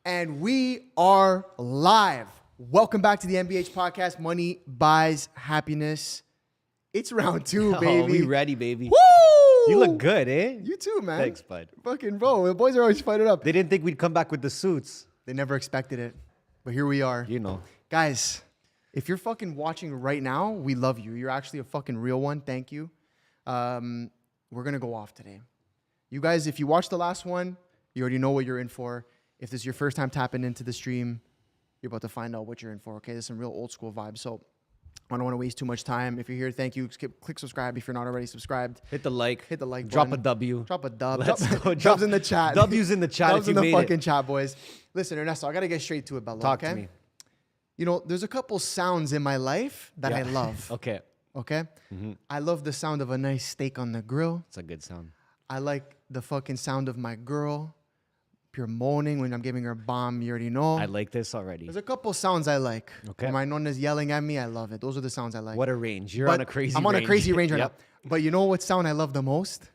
And we are live. Welcome back to the MBH podcast. Money buys happiness. It's round 2, baby. Oh, we ready, baby. Woo! You look good, eh? You too, man. Thanks, bud. Fucking bro, the boys are always fired up. They didn't think we'd come back with the suits. They never expected it, but here we are. You know. Guys, if you're fucking watching right now, we love you. You're actually a fucking real one. Thank you. We're going to go off today. You guys, if you watched the last one, you already know what you're in for. If this is your first time tapping into the stream, you're about to find out what you're in for, okay? There's some real old school vibes. So I don't want to waste too much time. If you're here, thank you. Click subscribe if you're not already subscribed. Hit the like. Hit the like Drop button. a W. Drop a dub. Let's go. Dubs in the chat. W's in the chat Dubs if you in the made fucking it. chat, boys. Listen, Ernesto, I got to get straight to it, Bello, Talk okay? to me. You know, there's a couple sounds in my life that I love. Okay. Okay? Mm-hmm. I love the sound of a nice steak on the grill. It's a good sound. I like the fucking sound of my girl pure moaning when I'm giving her a bomb. You already know. I like this already. There's a couple sounds I like. Okay. When my nonna's yelling at me, I love it. Those are the sounds I like. What a range. You're But on a crazy range. I'm on a crazy range right Yep. now. But you know what sound I love the most?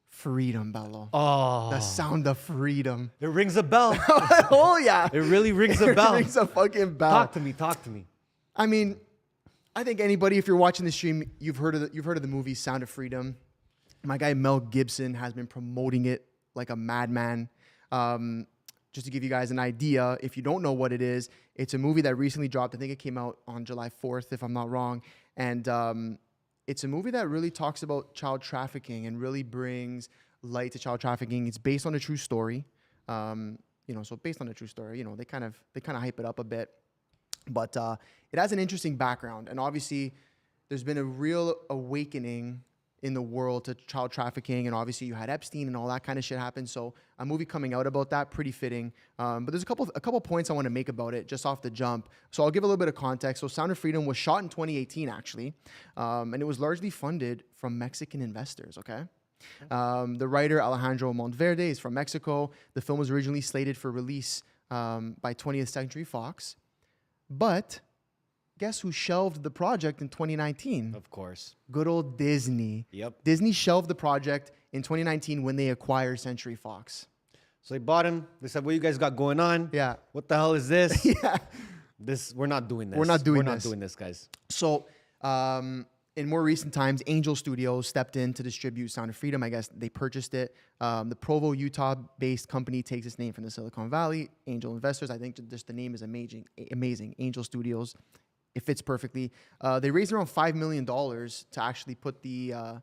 Freedom, Bello. Oh. The sound of freedom. It rings a bell. Oh, yeah. It really rings a bell. It rings a fucking bell. Talk to me. Talk to me. I mean, I think anybody, if you're watching the stream, you've heard of the movie Sound of Freedom. My guy Mel Gibson has been promoting it like a madman. Just to give you guys an idea, if you don't know what it is, it's a movie that recently dropped. I think it came out on July 4th, if I'm not wrong. And it's a movie that really talks about child trafficking and really brings light to child trafficking. It's based on a true story. So based on a true story, they kind of hype it up a bit. But it has an interesting background. And obviously, there's been a real awakening in the world to child trafficking. And obviously, you had Epstein and all that kind of shit happen. So a movie coming out about that, pretty fitting. But there's a couple points I want to make about it just off the jump. So I'll give a little bit of context. So Sound of Freedom was shot in 2018, actually. And it was largely funded from Mexican investors, okay? The writer Alejandro Monteverde is from Mexico. The film was originally slated for release by 20th Century Fox. But guess who shelved the project in 2019? Of course. Good old Disney. Yep. Disney shelved the project in 2019 when they acquired Century Fox. So they bought him. They said, "What you guys got going on? Yeah. What the hell is this? Yeah. We're not doing this. We're not doing this, guys." So, in more recent times, Angel Studios stepped in to distribute Sound of Freedom. I guess they purchased it. The Provo, Utah-based company takes its name from the Silicon Valley. Angel investors, I think just the name is amazing. Angel Studios, it fits perfectly. They raised around $5 million to actually put the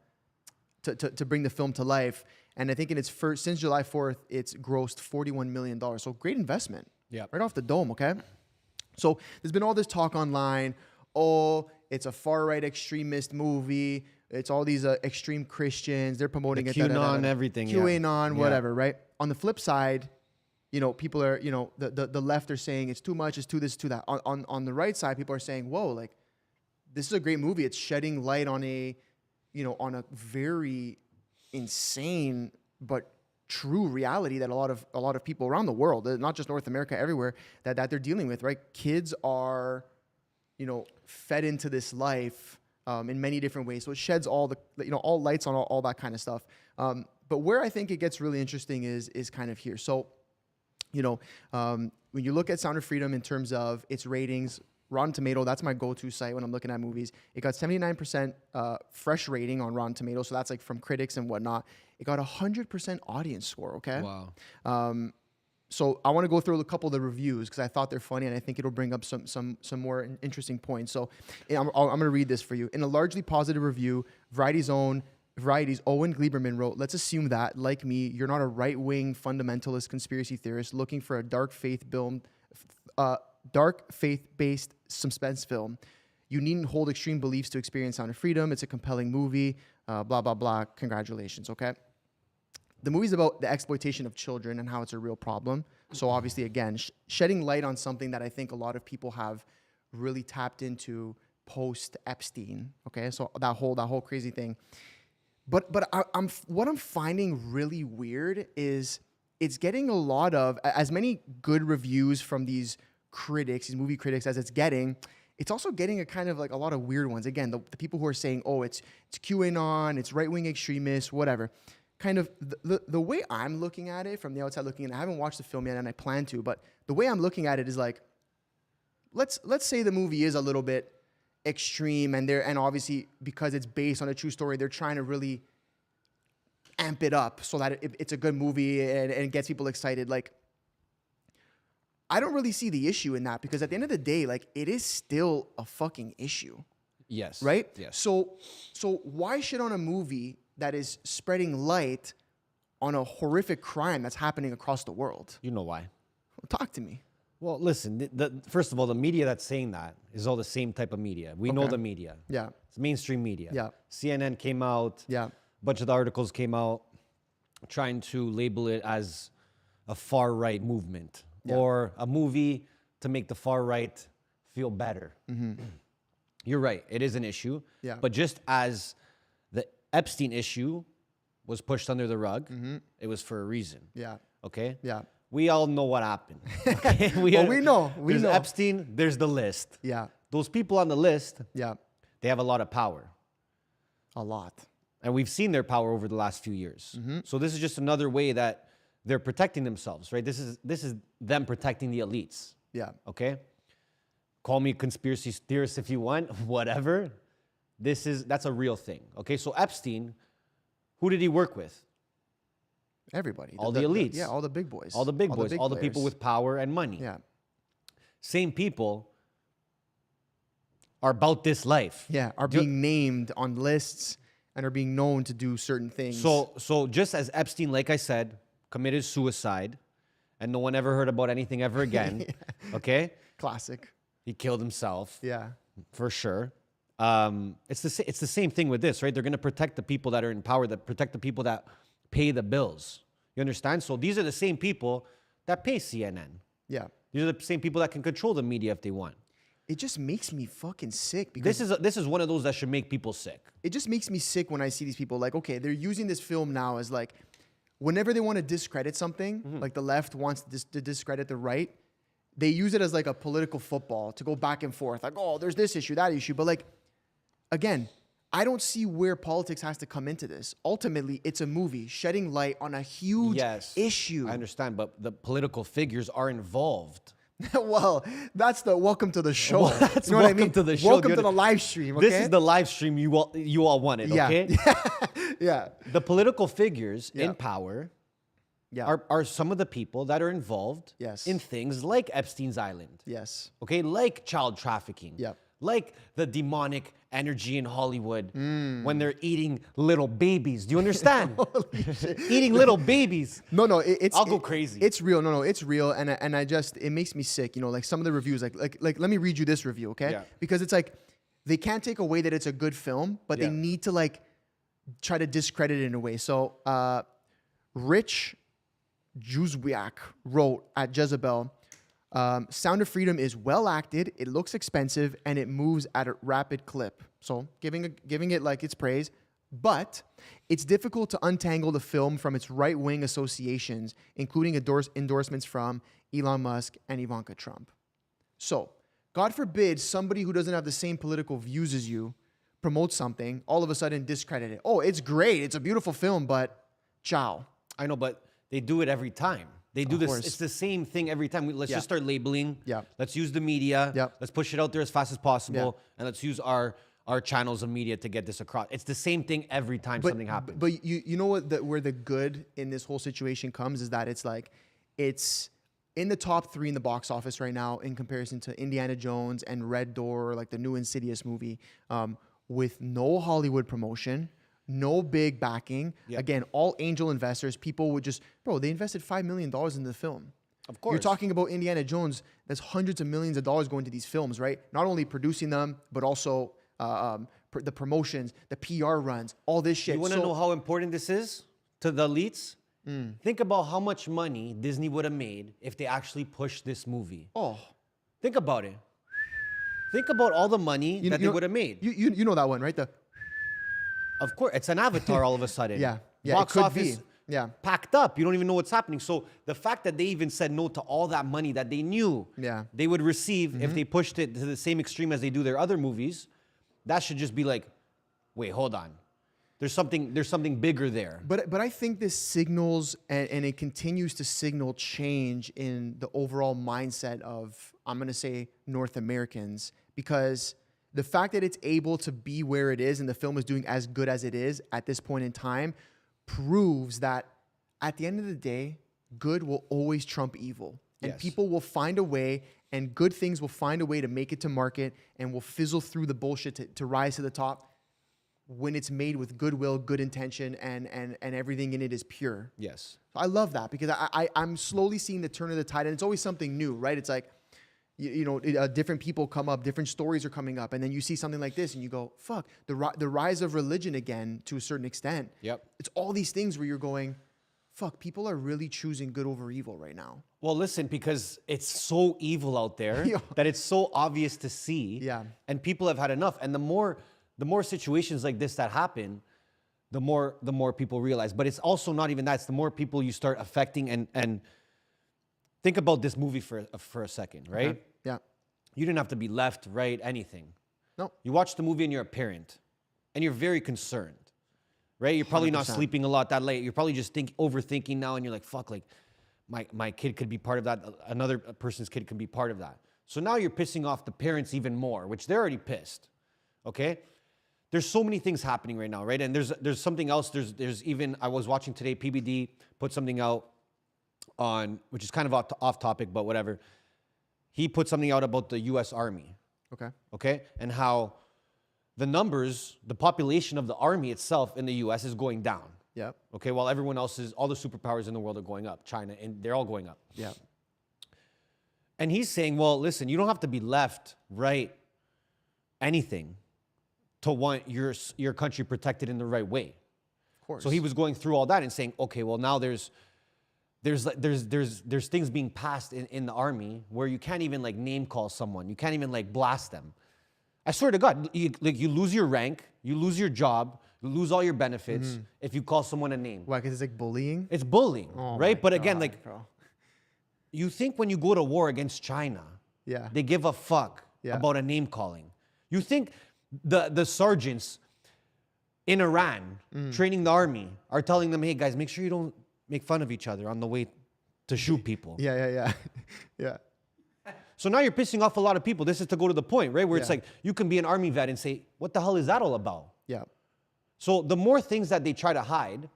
to bring the film to life. And I think in its first, since July 4th, it's grossed $41 million. So great investment. Yeah. Right off the dome, okay? So there's been all this talk online. Oh, it's a far-right extremist movie. It's all these extreme Christians. They're promoting The it. QAnon, everything. QAnon, Yeah. whatever, right? On the flip side, people are, the left are saying it's too much, it's too this, too that. On the right side, people are saying, whoa, like, this is a great movie. It's shedding light on on a very insane but true reality that a lot of people around the world, not just North America, everywhere, that they're dealing with, right? Kids are, fed into this life in many different ways. So it sheds all all lights on all that kind of stuff. But where I think it gets really interesting is kind of here. So, when you look at Sound of Freedom in terms of its ratings, Rotten Tomato, that's my go-to site when I'm looking at movies. It got 79% fresh rating on Rotten Tomato, so that's like from critics and whatnot. It got 100% audience score, okay? Wow. So I want to go through a couple of the reviews because I thought they're funny and I think it'll bring up some more interesting points. So I'm going to read this for you. In a largely positive review, Variety's Owen Gleiberman wrote, "Let's assume that, like me, you're not a right-wing fundamentalist conspiracy theorist looking for a dark faith-based suspense film. You needn't hold extreme beliefs to experience Sound of Freedom. It's a compelling movie. Blah, blah, blah. Congratulations, okay?" The movie's about the exploitation of children and how it's a real problem. So obviously, again, shedding light on something that I think a lot of people have really tapped into post-Epstein, okay? So that whole crazy thing. But what I'm finding really weird is it's getting a lot of, as many good reviews from these critics, these movie critics, as it's getting, it's also getting a kind of like a lot of weird ones. Again, the people who are saying, oh, it's QAnon, it's right-wing extremists, whatever. kind of the way I'm looking at it from the outside looking in, I haven't watched the film yet and I plan to, but the way I'm looking at it is like, let's say the movie is a little bit extreme and obviously because it's based on a true story, they're trying to really amp it up so that it's a good movie and it gets people excited. Like, I don't really see the issue in that because at the end of the day, like, it is still a fucking issue. Yes. Right? Yes. So why shit on a movie that is spreading light on a horrific crime that's happening across the world? You know why? Well, talk to me. Well, listen, first of all, the media that's saying that is all the same type of media. We know Okay. the media. Yeah. It's mainstream media. Yeah. CNN came out. Yeah. A bunch of the articles came out trying to label it as a far-right movement or a movie to make the far-right feel better. You're right. It is an issue. Yeah. But just as the Epstein issue was pushed under the rug, it was for a reason. Yeah. Okay? Yeah. We all know what happened. Okay? We know. We There's know. Epstein, there's the list. Yeah. Those people on the list, Yeah. they have a lot of power. A lot. And we've seen their power over the last few years. So this is just another way that they're protecting themselves, right? This is them protecting the elites. Yeah. Okay? Call me a conspiracy theorist if you want, whatever. That's a real thing. Okay? So Epstein, who did he work with? Everybody. All the elites. Yeah, all the big boys. All the big boys, all the people players. with power and money. Yeah. Same people are about this life. Yeah, are being named on lists and are being known to do certain things. So just as Epstein, like I said, committed suicide and no one ever heard about anything ever again, okay? Classic. He killed himself, Yeah. for sure. It's the same thing with this, right? They're going to protect the people that are in power, that protect the people that pay the bills. You understand? So these are the same people that pay CNN. Yeah. These are the same people that can control the media if they want. It just makes me fucking sick because This is one of those that should make people sick. it just makes me sick when I see these people like, okay, they're using this film now as like, whenever they want to discredit something, like the left wants to discredit the right, they use it as like a political football to go back and forth. Like, oh, there's this issue, that issue. But like, again, I don't see where politics has to come into this. Ultimately, it's a movie shedding light on a huge issue. I understand, but the political figures are involved. Well, that's the welcome to the show. Well, that's you know what I welcome mean? to the show. Welcome to the live stream. Okay? This is the live stream you all wanted, Yeah. okay? Yeah. The political figures Yeah. in power Yeah. are some of the people that are involved Yes. in things like Epstein's Island, Yes. okay? Like child trafficking, Yeah. like the demonic energy in Hollywood when they're eating little babies. Do you understand? Eating little babies. No, I'll go crazy. It's real. No, it's real, and I just it makes me sick. You know, like some of the reviews, like let me read you this review, okay? Yeah. Because it's like they can't take away that it's a good film, but they Yeah. need to like try to discredit it in a way. So, Rich Juzwiak wrote at Jezebel, Sound of Freedom is well acted, it looks expensive, and it moves at a rapid clip. So giving it like its praise, but it's difficult to untangle the film from its right-wing associations, including endorsements from Elon Musk and Ivanka Trump. So, God forbid somebody who doesn't have the same political views as you promotes something, all of a sudden discredit it. Oh, it's great, it's a beautiful film, but ciao. I know, but they do it every time. They do this. course. It's the same thing every time. Let's Yeah. just start labeling. Yeah. Let's use the media. Yeah. Let's push it out there as fast as possible. Yeah. And let's use our channels of media to get this across. It's the same thing every time something happens. But you know what? Where the good in this whole situation comes is that it's like it's in the top 3 in the box office right now in comparison to Indiana Jones and Red Door, like the new Insidious movie, with no Hollywood promotion. No big backing. Yeah. Again, all angel investors. People would just, they invested $5 million into the film. Of course. You're talking about Indiana Jones. There's hundreds of millions of dollars going to these films, right? Not only producing them, but also the promotions, the PR runs, all this shit. You want to know how important this is to the elites? Think about how much money Disney would have made if they actually pushed this movie. Oh, Think about it. Think about all the money that they would have made. You know that one, right? Of course, it's an Avatar all of a sudden. Yeah. Box it could office be. Yeah. packed up. You don't even know what's happening. So the fact that they even said no to all that money that they knew they would receive if they pushed it to the same extreme as they do their other movies, that should just be like, wait, hold on. There's something bigger there. But I think this signals and it continues to signal change in the overall mindset of, I'm going to say, North Americans, because the fact that it's able to be where it is and the film is doing as good as it is at this point in time proves that at the end of the day, good will always trump evil. And Yes. people will find a way, and good things will find a way to make it to market and will fizzle through the bullshit to rise to the top when it's made with goodwill, good intention, and everything in it is pure. Yes. I love that because I'm slowly seeing the turn of the tide, and it's always something new, right? It's like, different people come up, different stories are coming up, and then you see something like this, and you go, fuck, the rise of religion again to a certain extent. Yep. It's all these things where you're going, fuck, people are really choosing good over evil right now. Well, listen, because it's so evil out there Yeah. that it's so obvious to see. Yeah. And people have had enough. And the more situations like this that happen, the more people realize. But it's also not even that. It's the more people you start affecting. And think about this movie for a second, right? Okay. Yeah. You didn't have to be left, right, anything. No. You watch the movie and you're a parent, and you're very concerned, right? You're probably not 100%. sleeping a lot that late. You're probably just overthinking now, and you're like, fuck, like my kid could be part of that. Another person's kid could be part of that. So now you're pissing off the parents even more, which they're already pissed, okay? There's so many things happening right now, right? And there's something else. There's even, I was watching today, PBD put something out on, which is kind of off topic, but whatever. He put something out about the U.S. Army. Okay? And how the population of the army itself in the U.S. is going down. Yep. Okay, while everyone else all the superpowers in the world are going up, China, and they're all going up. Yeah. And he's saying, well, listen, you don't have to be left, right, anything to want your country protected in the right way. Of course. So he was going through all that and saying, okay, well, now there's things being passed in the army where you can't even like name call someone. You can't even like blast them. I swear to God, you lose your rank, you lose your job, you lose all your benefits if you call someone a name. Why? Because it's like bullying? It's bullying, Oh right? my But again, God, like, bro. you think when you go to war against China, Yeah. they give a fuck Yeah. about a name calling. You think the sergeants in Iran training the army are telling them, hey guys, make sure you don't make fun of each other on the way to shoot people. Yeah. Yeah. So now you're pissing off a lot of people. This is to go to the point, right? Where it's Yeah. like, you can be an army vet and say, what the hell is that all about? Yeah. So the more things that they try to hide,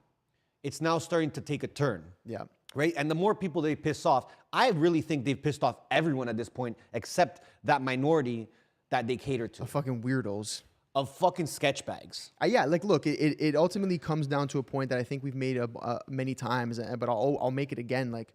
it's now starting to take a turn. Yeah. Right? And the more people they piss off, I really think they've pissed off everyone at this point except that minority that they cater to. Fucking weirdos. Of fucking sketch bags. Yeah, like, look, it ultimately comes down to a point that I think we've made many times, but I'll make it again. Like,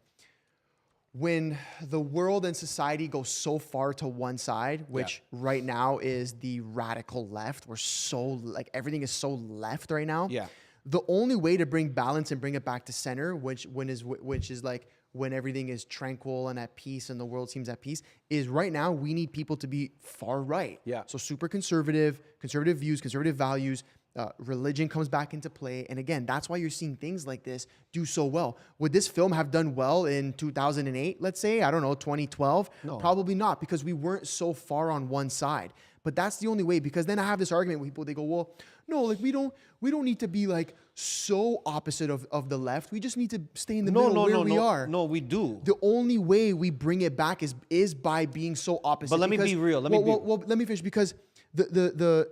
when the world and society go so far to one side, which right now is the radical left, we're so, like, everything is so left right now. Yeah. The only way to bring balance and bring it back to center, which is like when everything is tranquil and at peace and the world seems at peace, is right now we need people to be far right. Yeah. So super conservative views, conservative values, religion comes back into play. And again, that's why you're seeing things like this do so well. Would this film have done well in 2008, let's say? I don't know, 2012? No. Probably not, because we weren't so far on one side. But that's the only way, because then I have this argument with people, they go, well, no, like we don't need to be like so opposite of the left. We just need to stay in the middle where we are. No, we do. The only way we bring it back is by being so opposite. But let me be real. Let me finish, because the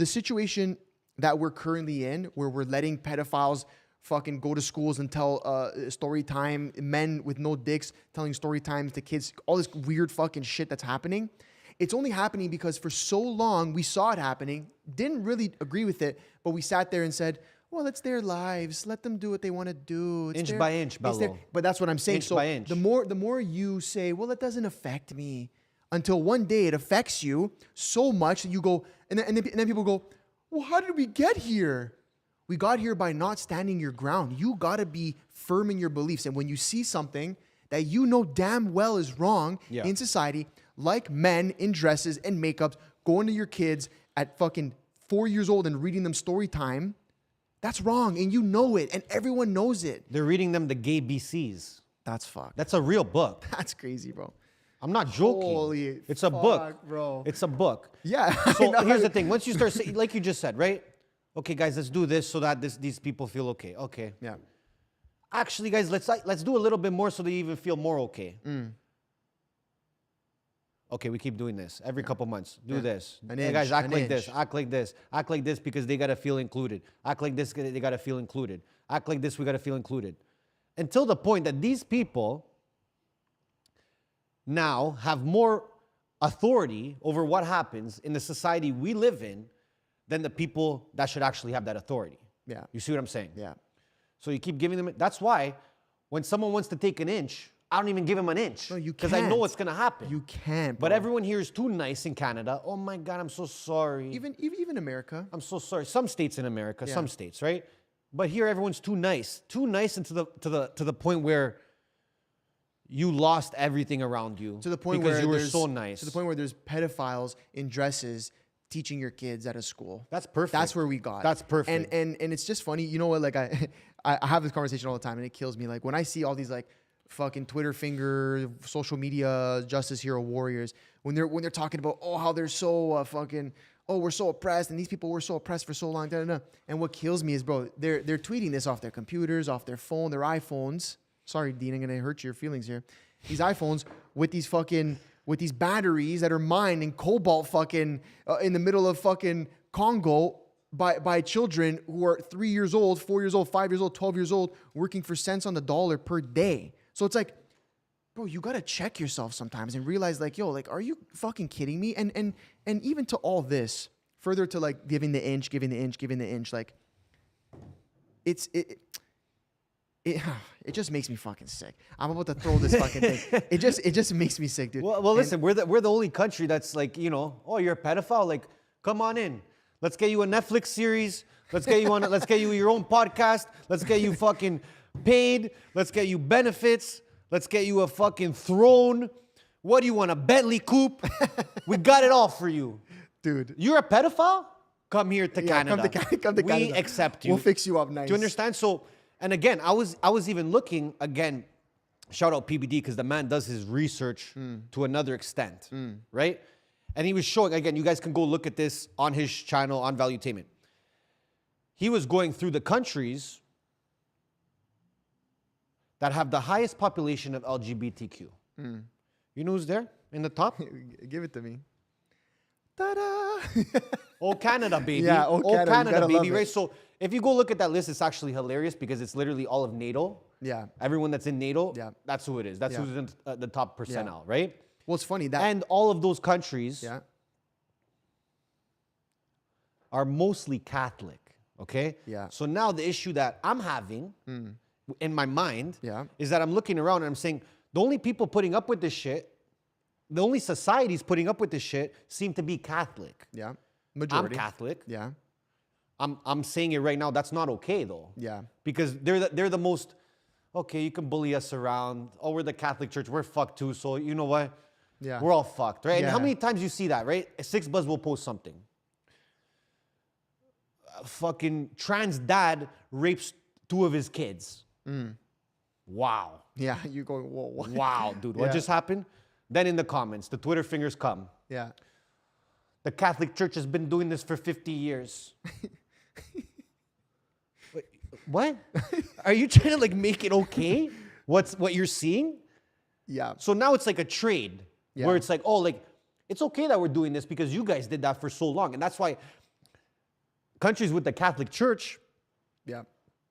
situation that we're currently in, where we're letting pedophiles fucking go to schools and tell story time, men with no dicks telling story times to kids, all this weird fucking shit that's happening. It's only happening because for so long we saw it happening, didn't really agree with it, but we sat there and said, well, it's their lives. Let them do what they want to do. It's Inch by inch, Bello. But that's what I'm saying. Inch So by inch. the more you say, well, it doesn't affect me, until one day it affects you so much that you go, and then people go, well, how did we get here? We got here by not standing your ground. You got to be firm in your beliefs. And when you see something that you know damn well is wrong in society, like men in dresses and makeups going to your kids at fucking 4 years old and reading them story time, that's wrong. And you know it. And everyone knows it. They're reading them the gay BCs. That's fucked. That's a real book. That's crazy, bro. I'm not joking. Holy it's a fuck, book, bro. It's a book. Yeah. So here's the thing. Once you start saying, like you just said, right? okay, guys, let's do this so that these people feel okay. Okay. Yeah. Actually, guys, let's do a little bit more so they even feel more okay. Okay, we keep doing this every couple months. Do this. Hey, guys, act like this. Act like this. Act like this because they gotta feel included. Act like this, they gotta feel included. Act like this, we gotta feel included. Until the point that these people now have more authority over what happens in the society we live in than the people that should actually have that authority. Yeah. You see what I'm saying? Yeah. So you keep giving them. That's why when someone wants to take an inch, I don't even give him an inch. No, you because I know can't. what's gonna happen. You can't. But bro. everyone here is too nice in Canada. Oh my God, I'm so sorry. Even America. I'm so sorry. Some states in America, some states, right? But here everyone's too nice and to the point where you lost everything around you. To the point because where you were there's- so nice. To the point where there's pedophiles in dresses teaching your kids at a school. That's perfect. That's where we got. That's perfect. And it's just funny. You know what? Like I have this conversation all the time, and it kills me. Like when I see all these like fucking Twitter finger, social media justice hero warriors, when they're talking about how they're so fucking we're so oppressed, and these people were so oppressed for so long. Da, da, da. And what kills me is, bro, they're tweeting this off their computers, off their phone, their iPhones. Sorry, Dean, I'm gonna hurt your feelings here. These iPhones with these batteries that are mined in cobalt fucking in the middle of fucking Congo by children who are 3 years old, 4 years old, 5 years old, 12 years old, working for cents on the dollar per day. So it's like, bro, you gotta check yourself sometimes and realize, like, yo, like, are you fucking kidding me? And even to all this, further to like giving the inch, like, it just makes me fucking sick. I'm about to throw this fucking thing. It just makes me sick, dude. Well, listen, we're the only country that's like, oh, you're a pedophile? Like, come on in. Let's get you a Netflix series. Let's get you your own podcast. Let's get you fucking paid. Let's get you benefits. Let's get you a fucking throne. What do you want, a Bentley coupe? We got it all for you. Dude. You're a pedophile? Come here to Yeah, Canada. come to we Canada. accept you. We'll fix you up nice. Do you understand? So, and again, I was even looking, again, shout out PBD, because the man does his research to another extent, right? And he was showing, again, you guys can go look at this on his channel, on Valuetainment. He was going through the countries that have the highest population of LGBTQ. You know who's there in the top? Give it to me. Ta-da! Oh, Canada, baby. Yeah, oh, Canada, you Canada, gotta baby, love it. right? So if you go look at that list, it's actually hilarious because it's literally all of NATO. Yeah. Everyone that's in NATO, Yeah. that's who it is. That's Yeah. who's in the top percentile, right? Well, it's funny that And all of those countries yeah. are mostly Catholic, okay? Yeah. So now the issue that I'm having in my mind Yeah. is that I'm looking around and I'm saying, the only people putting up with this shit, the only societies putting up with this shit seem to be Catholic. Yeah. I'm Majority. Catholic. Yeah. I'm saying it right now. That's not okay though. Yeah. Because they're the most. Okay, you can bully us around. Oh, we're the Catholic Church. We're fucked too. So you know what? Yeah. We're all fucked, right? And how Yeah. many times you see that, right? Six Buzz will post something. Fucking trans dad rapes 2 of his kids. Wow. Yeah. You're going, whoa, what? Wow, dude. What Yeah. just happened? Then in the comments, the Twitter fingers come. Yeah. The Catholic Church has been doing this for 50 years. Wait, what? Are you trying to like make it okay? What you're seeing? Yeah. So now it's like a trade Yeah. where it's like, oh, like it's okay that we're doing this because you guys did that for so long. And that's why countries with the Catholic Church Yeah.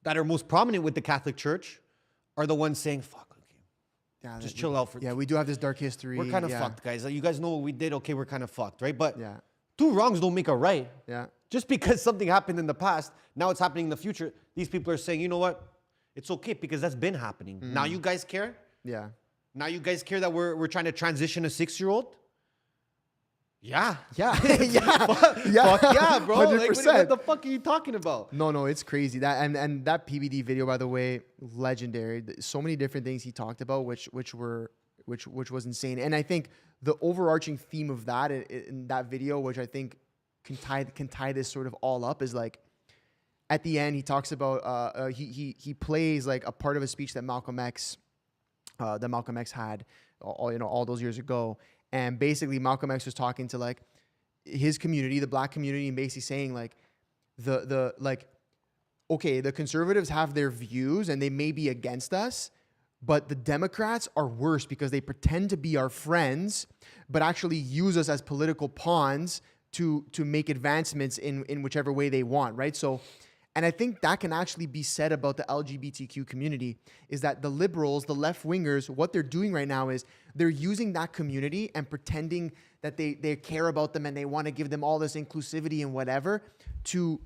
that are most prominent with the Catholic Church are the ones saying, fuck, okay, Yeah. just chill out for Yeah. We do have this dark history. We're kind of yeah. fucked, guys. You guys know what we did. Okay, we're kind of fucked, right? But Yeah. 2 wrongs don't make a right. Yeah. Just because something happened in the past, now it's happening in the future. These people are saying, you know what? It's okay because that's been happening. Now you guys care? Yeah. Now you guys care that we're trying to transition a 6-year-old? Yeah. Yeah. yeah. Fuck yeah, bro. Like, 100%. what the fuck are you talking about? No, it's crazy. That and that PBD video, by the way, legendary. So many different things he talked about, which was insane. And I think the overarching theme of that in that video, which I think can tie this sort of all up, is like at the end he talks about he plays like a part of a speech that Malcolm X had all those years ago. And basically Malcolm X was talking to like his community, the black community, and basically saying like the like, okay, the conservatives have their views and they may be against us, but the Democrats are worse because they pretend to be our friends, but actually use us as political pawns to make advancements in whichever way they want, right? So, and I think that can actually be said about the LGBTQ community, is that the liberals, the left-wingers, what they're doing right now is they're using that community and pretending that they care about them and they want to give them all this inclusivity and whatever to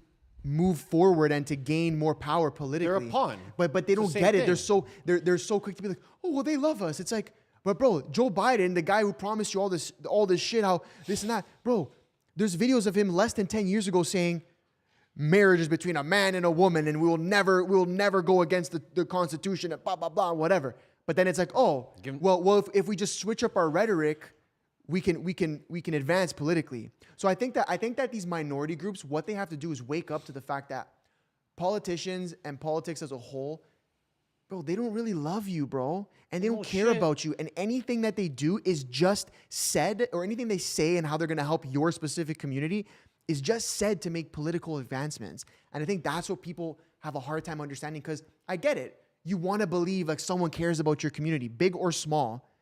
move forward and to gain more power politically. They're a pawn. But they don't same get it. thing. They're so quick to be like, oh well, they love us. It's like, but bro, Joe Biden, the guy who promised you all this shit, how this and that, bro. There's videos of him less than 10 years ago saying marriage is between a man and a woman, and we will never go against the Constitution and blah blah blah whatever. But then it's like, oh, well, if we just switch up our rhetoric, we can advance politically. So I think that these minority groups, what they have to do is wake up to the fact that politicians and politics as a whole, bro, they don't really love you, bro. And they don't care about you. And anything that they do is just said, or anything they say and how they're going to help your specific community is just said to make political advancements. And I think that's what people have a hard time understanding, because I get it. You want to believe like someone cares about your community, big or small.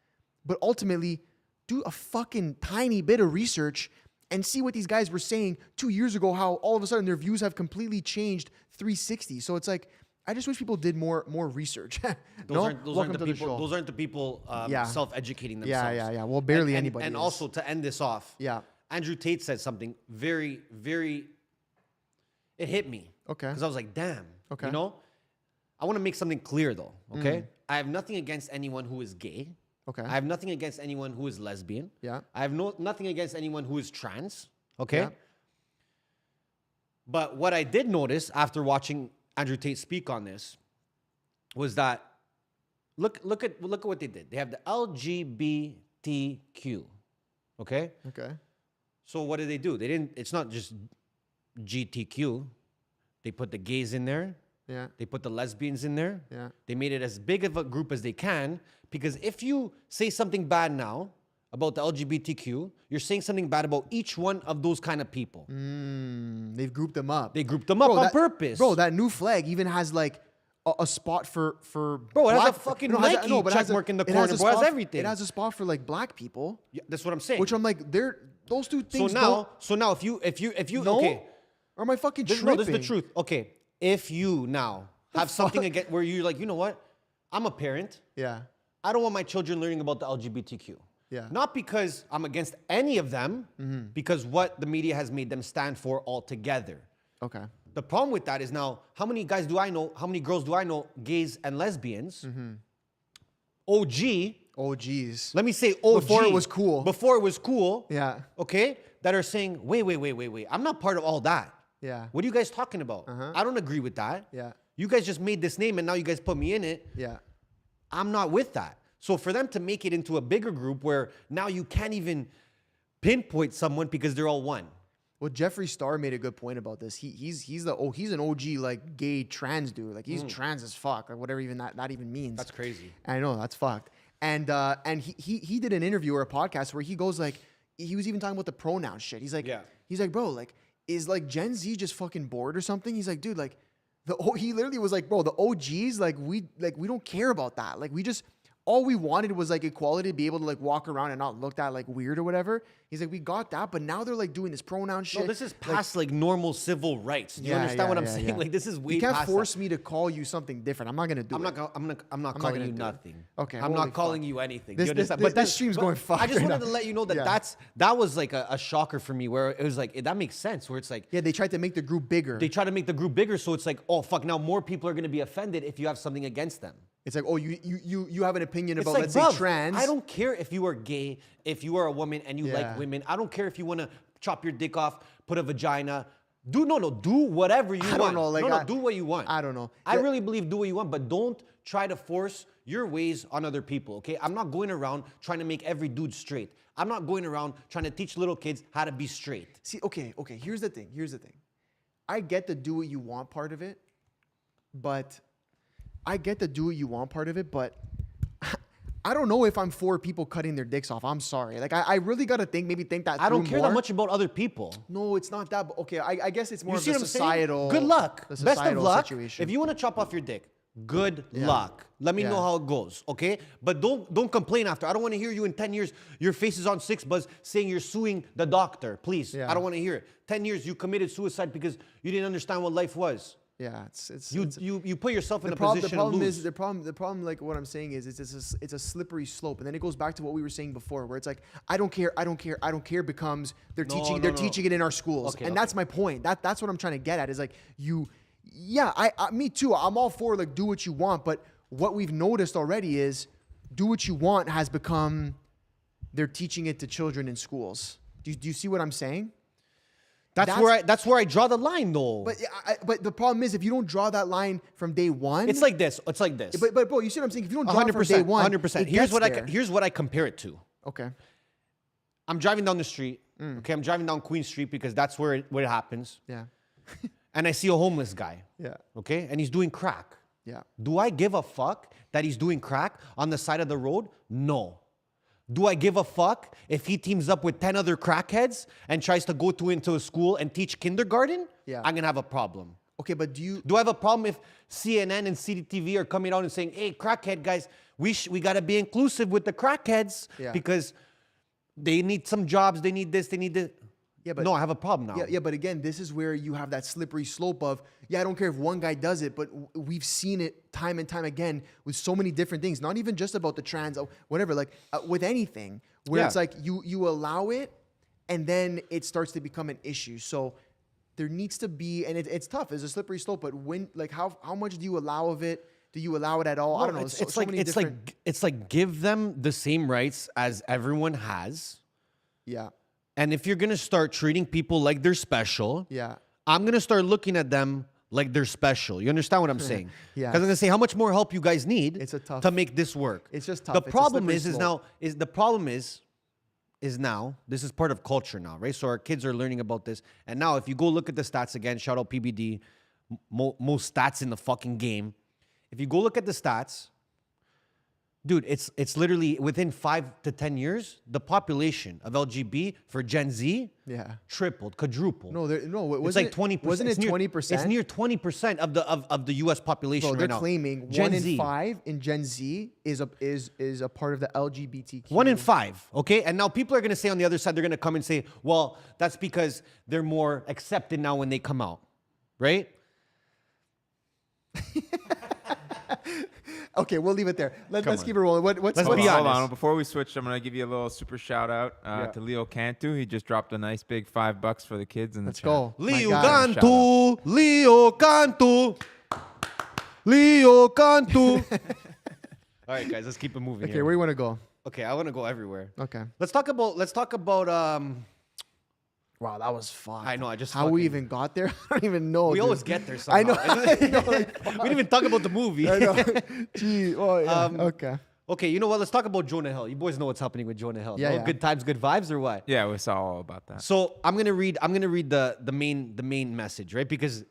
But ultimately, do a fucking tiny bit of research and see what these guys were saying 2 years ago, how all of a sudden their views have completely changed 360. So it's like, I just wish people did more research. Those aren't the people self-educating themselves. Yeah. Well, barely anybody. And is. Also, to end this off, yeah, Andrew Tate said something very, very. It hit me. Okay. Because I was like, damn. Okay. You know, I want to make something clear though. Okay. I have nothing against anyone who is gay. Okay. I have nothing against anyone who is lesbian. Yeah. I have nothing against anyone who is trans. Okay. Yeah. But what I did notice after watching Andrew Tate speak on this was that look at what they did. They have the LGBTQ. Okay? Okay. So what did they do? It's not just GTQ. They put the gays in there. Yeah. They put the lesbians in there. Yeah. They made it as big of a group as they can, because if you say something bad now about the LGBTQ, you're saying something bad about each one of those kind of people. They've grouped them up. They grouped them up on purpose. Bro, that new flag even has like a spot for Bro, it black, has a fucking Nike check mark in the corner, bro. It has everything. It has a spot for like black people. Yeah, that's what I'm saying. Which I'm like, those two things. So now, if you no? okay, or am I fucking tripping? no, this is the truth. Okay, if you now have something against where you're like, you know what, I'm a parent. Yeah. I don't want my children learning about the LGBTQ. Yeah. Not because I'm against any of them, because what the media has made them stand for altogether. Okay. The problem with that is now, how many guys do I know, how many girls do I know, gays and lesbians, OG. Oh, geez. Let me say OG. Before it was cool. Before it was cool. Yeah. Okay? That are saying, wait. I'm not part of all that. Yeah. What are you guys talking about? I don't agree with that. Yeah. You guys just made this name and now you guys put me in it. Yeah. I'm not with that. So for them to make it into a bigger group where now you can't even pinpoint someone because they're all one. Well, Jeffree Star made a good point about this. He's an OG like gay trans dude. Like he's trans as fuck, like whatever even that even means. That's crazy. I know, that's fucked. And he did an interview or a podcast where he goes like, he was even talking about the pronoun shit. He's like, bro, like, is like Gen Z just fucking bored or something? He's like, dude, like he literally was like, bro, the OGs, like we don't care about that. Like all we wanted was like equality, to be able to like walk around and not looked at like weird or whatever. He's like, we got that, but now they're like doing this pronoun shit. No, this is past like normal civil rights. Do you understand what I'm saying? Yeah. Like this is way You can't past force that. me to call you something different. I'm not gonna do it. I'm not calling you nothing. Okay, I'm holy not calling fuck. you anything. This- You understand? this- this stream's going fucked I just right wanted now. to let you know that Yeah. that was like a shocker for me, where it was like that makes sense. Where it's like Yeah, they tried to make the group bigger. they try to make the group bigger, so it's like, oh fuck, now more people are gonna be offended if you have something against them. It's like, oh, you have an opinion It's about, like, let's bruv, say, trans. I don't care if you are gay, if you are a woman and you Yeah. like women. I don't care if you want to chop your dick off, put a vagina. Do whatever you want. don't know, like, do what you want. I don't know. I really believe do what you want, but don't try to force your ways on other people, okay? I'm not going around trying to make every dude straight. I'm not going around trying to teach little kids how to be straight. See, okay. Here's the thing. I get the do what you want part of it, but I don't know if I'm for people cutting their dicks off. I'm sorry. Like, I really got to think that I don't through care more. that much about other people. No, it's not that. Okay, I guess it's more You of see the what I'm societal. saying? Good luck. The Best of societal luck. situation. If you want to chop off your dick, good luck. Let me know how it goes, okay? But don't complain after. I don't want to hear you in 10 years. Your face is on 6Buzz saying you're suing the doctor. Please, I don't want to hear it. 10 years you committed suicide because you didn't understand what life was. Yeah, it's You put yourself in a position to lose. The problem, like what I'm saying is, it's a slippery slope, and then it goes back to what we were saying before, where it's like I don't care becomes they're teaching it in our schools, and that's my point. That's what I'm trying to get at is like me too. I'm all for like do what you want, but what we've noticed already is do what you want has become they're teaching it to children in schools. Do you see what I'm saying? That's where I draw the line, though. But the problem is if you don't draw that line from day one, it's like this. It's like this. But bro, you see what I'm saying? If you don't draw it from day one, 100%. Here's what I compare it to. Okay. I'm driving down the street. Okay, I'm driving down Queen Street because that's where it happens. Yeah. And I see a homeless guy. Yeah. Okay, and he's doing crack. Yeah. Do I give a fuck that he's doing crack on the side of the road? No. Do I give a fuck if he teams up with 10 other crackheads and tries to go into a school and teach kindergarten? Yeah. I'm gonna have a problem. Okay, but do I have a problem if CNN and CTV are coming out and saying, "Hey, crackhead guys, we gotta be inclusive with the crackheads because they need some jobs, they need this, they need this." Yeah, but no, I have a problem now. Yeah, but again, this is where you have that slippery slope of, I don't care if one guy does it, but we've seen it time and time again with so many different things, not even just about the trans, whatever, like with anything, where it's like you allow it and then it starts to become an issue. So there needs to be, and it's tough, it's a slippery slope, but when, like how much do you allow of it? Do you allow it at all? I don't know. It's like give them the same rights as everyone has. Yeah. And if you're gonna start treating people like they're special, I'm gonna start looking at them like they're special. You understand what I'm saying? Yeah. Because I'm gonna say how much more help you guys need to make this work. It's just tough. The problem is now this is part of culture now, right? So our kids are learning about this, and now if you go look at the stats again, shout out PBD, most stats in the fucking game. If you go look at the stats. Dude, it's literally within 5 to 10 years, the population of LGB for Gen Z tripled, quadrupled. No, it's like 20%. Wasn't it 20%? It's near 20% of the U.S. population right now. They're claiming Gen 1 in Z. 5 in Gen Z is a part of the LGBTQ. 1 in 5, okay? And now people are going to say on the other side, they're going to come and say, well, that's because they're more accepted now when they come out, right? Okay, we'll leave it there. Let's keep it rolling. Let's be honest. Hold on. Before we switch, I'm going to give you a little super shout out to Leo Cantu. He just dropped a nice big $5 for the kids in the chat. Go. Leo Cantu. Leo Cantu. Leo Cantu. All right, guys, let's keep it moving. Okay, where you want to go? Okay, I want to go everywhere. Okay. Let's talk about Wow, that was fun. I know. I just how we even got there. I don't even know. We always get there somehow. I know. we didn't even talk about the movie. I know. Gee. Oh yeah. Okay. Okay. You know what? Let's talk about Jonah Hill. You boys know what's happening with Jonah Hill. Yeah, no? yeah. Good times, good vibes, or what? Yeah, we saw all about that. So I'm gonna read the main message, right? Because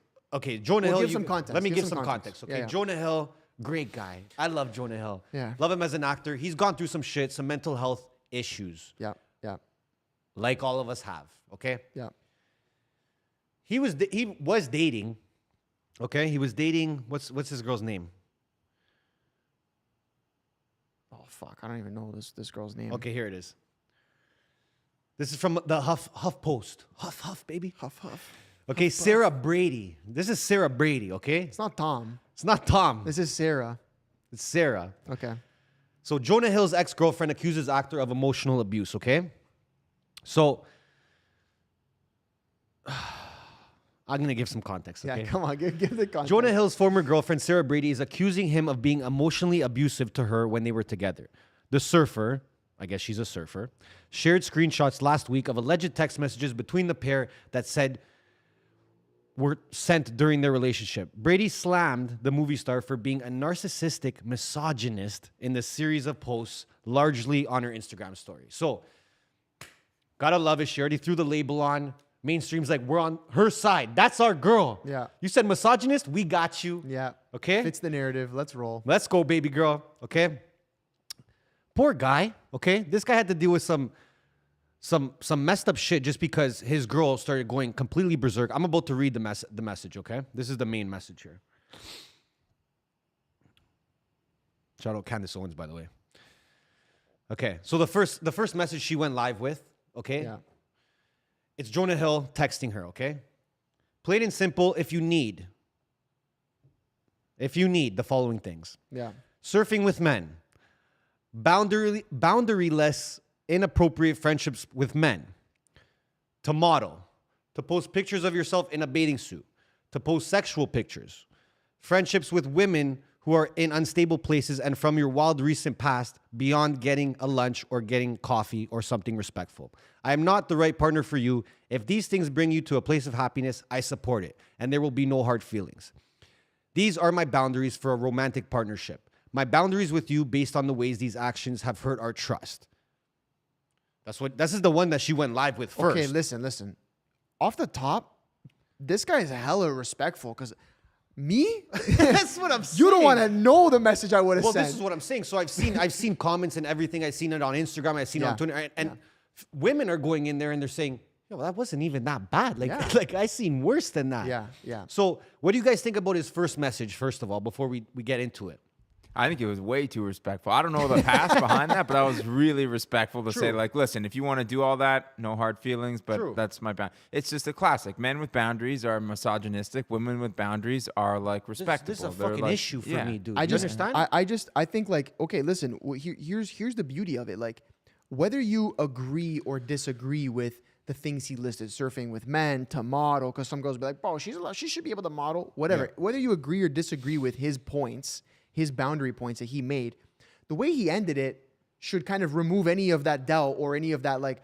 Jonah Hill. Give some context. Let me give some context. Okay, Yeah. Jonah Hill, great guy. I love Jonah Hill. Yeah. Love him as an actor. He's gone through some shit, some mental health issues. Yeah. Yeah. Like all of us have. Okay. Yeah. He was dating. Okay, he was dating. What's his girl's name? Oh fuck! I don't even know this girl's name. Okay, here it is. This is from the Huff Post. Huff, baby. Huff. Okay, Sarah Brady. This is Sarah Brady. Okay, It's not Tom. it's not Tom. This is Sarah. It's Sarah. Okay. So Jonah Hill's ex-girlfriend accuses actor of emotional abuse. Okay, so I'm gonna give some context. Okay, Yeah. Come on. Give the context. Jonah Hill's former girlfriend, Sarah Brady, is accusing him of being emotionally abusive to her when they were together. The surfer, I guess she's a surfer, shared screenshots last week of alleged text messages between the pair that said were sent during their relationship. Brady slammed the movie star for being a narcissistic misogynist in the series of posts, largely on her Instagram story. So, gotta love it. She already threw the label on. Mainstream's like, we're on her side. That's our girl. Yeah. You said misogynist? We got you. Yeah. Okay? Fits the narrative. Let's roll. Let's go, baby girl. Okay? Poor guy. Okay, this guy had to deal with some messed up shit just because his girl started going completely berserk. I'm about to read the message. Okay, this is the main message here. Shout out Candace Owens, by the way. Okay, so the first message she went live with. Okay, Yeah. it's Jonah Hill texting her. Okay, plain and simple. If you need the following things: Yeah. surfing with men, boundaryless, inappropriate friendships with men, to model, to post pictures of yourself in a bathing suit, to post sexual pictures, friendships with women who are in unstable places and from your wild recent past beyond getting a lunch or getting coffee or something respectful. I am not the right partner for you. If these things bring you to a place of happiness, I support it, and there will be no hard feelings. These are my boundaries for a romantic partnership. My boundaries with you based on the ways these actions have hurt our trust. This is the one that she went live with first. Okay, listen. Off the top, this guy is hella respectful because me? That's what I'm saying. You don't want to know the message I would have Well, sent. this is what I'm saying. So I've seen comments and everything. I've seen it on Instagram. I've seen it on Twitter. And women are going in there and they're saying, yo, that wasn't even that bad. Like I seen worse than that. Yeah. So what do you guys think about his first message, first of all, before we get into it? I think it was way too respectful. I don't know the past behind that, but that was really respectful to say, like, listen, if you want to do all that, no hard feelings, but that's my bound. It's just a classic. Men with boundaries are misogynistic. Women with boundaries are like respectable. This is a They're fucking like, issue for me, dude. I You just understand? I think like, okay, listen, here's the beauty of it. Like, whether you agree or disagree with the things he listed, surfing with men, to model, because some girls be like, bro, she should be able to model, whatever. Whether you agree or disagree with his points, his boundary points that he made, the way he ended it should kind of remove any of that doubt or any of that like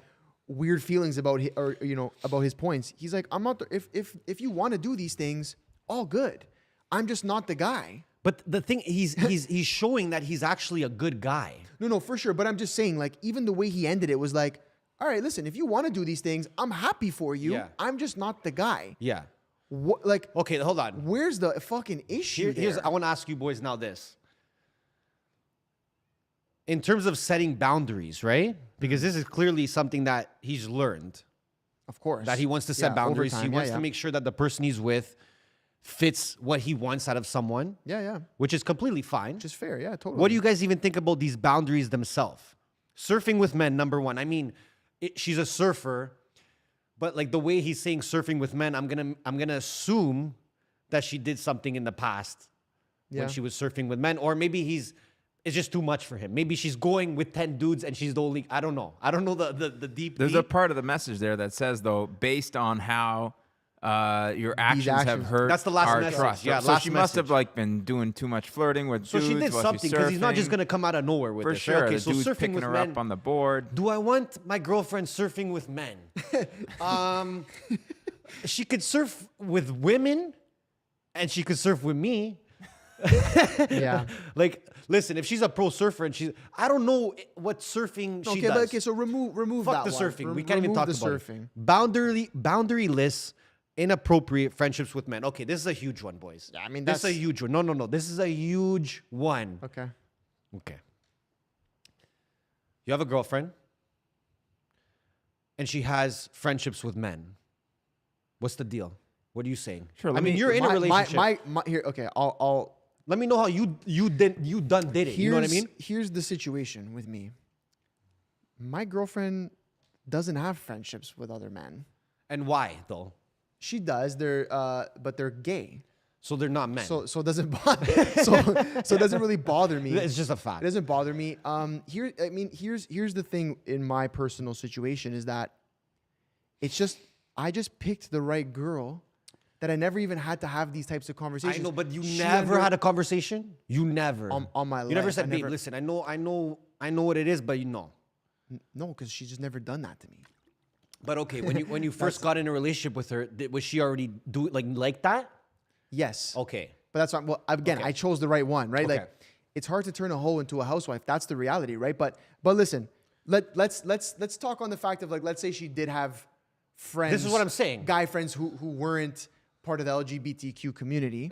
weird feelings about about his points. He's like, I'm not if you want to do these things, all good. I'm just not the guy. But the thing, he's showing that he's actually a good guy. No, for sure. But I'm just saying, like, even the way he ended it was like, all right, listen, if you want to do these things, I'm happy for you. Yeah. I'm just not the guy. Yeah. What, like, Okay, hold on. where's the fucking issue there? I want to ask you boys now this. In terms of setting boundaries, right? Because this is clearly something that he's learned. Of course. That he wants to set Yeah, boundaries. over He time. wants Yeah. to make sure that the person he's with fits what he wants out of someone, Yeah. which is completely fine. Which is fair. Yeah, totally. What do you guys even think about these boundaries themselves? Surfing with men, number one. I mean, she's a surfer, but like the way he's saying surfing with men, I'm gonna assume that she did something in the past when she was surfing with men, or maybe it's just too much for him. Maybe she's going with 10 dudes and she's the only. I don't know the deep. There's a part of the message there that says, though, based on how your actions have hurt That's the last our message. trust. Yeah, so last she must have message. like been doing too much flirting with So dudes she did while something she's because he's not just surfing. gonna come out of nowhere with For this. sure. Okay, The so dude's surfing picking with her men. up on the board. Do I want my girlfriend surfing with men? She could surf with women, and she could surf with me. Yeah. Like, listen, if she's a pro surfer and I don't know what surfing she does. Okay, so remove Fuck that the one. surfing. We can't even Remove talk the about surfing. it. Boundaryless, inappropriate friendships with men. Okay, this is a huge one, boys. Yeah, I mean, this is a that's- huge one. No. This is a huge one. Okay. Okay. You have a girlfriend, and she has friendships with men. What's the deal? What are you saying? Sure, I let mean, me- you're in a relationship. My here. Okay, I'll. Let me know how you did it. You know what I mean? Here's the situation with me. My girlfriend doesn't have friendships with other men. And why though? She does. But they're gay. So they're not men. So it doesn't bother. so it doesn't really bother me. It's just a fact. It doesn't bother me. Here's the thing in my personal situation is that it's just I just picked the right girl that I never even had to have these types of conversations. I know, but you She never had a conversation. You never on my You never life, said, I "Babe, never- listen, I know what it is, but you know." No, because she's just never done that to me. But okay, when you first got in a relationship with her, was she already do like that? Yes. Okay. But that's not, well, again, Okay. I chose the right one, right? Okay. Like, it's hard to turn a hoe into a housewife. That's the reality, right? But listen, let's talk on the fact of, like, let's say she did have friends. This is what I'm saying. Guy friends who weren't part of the LGBTQ community.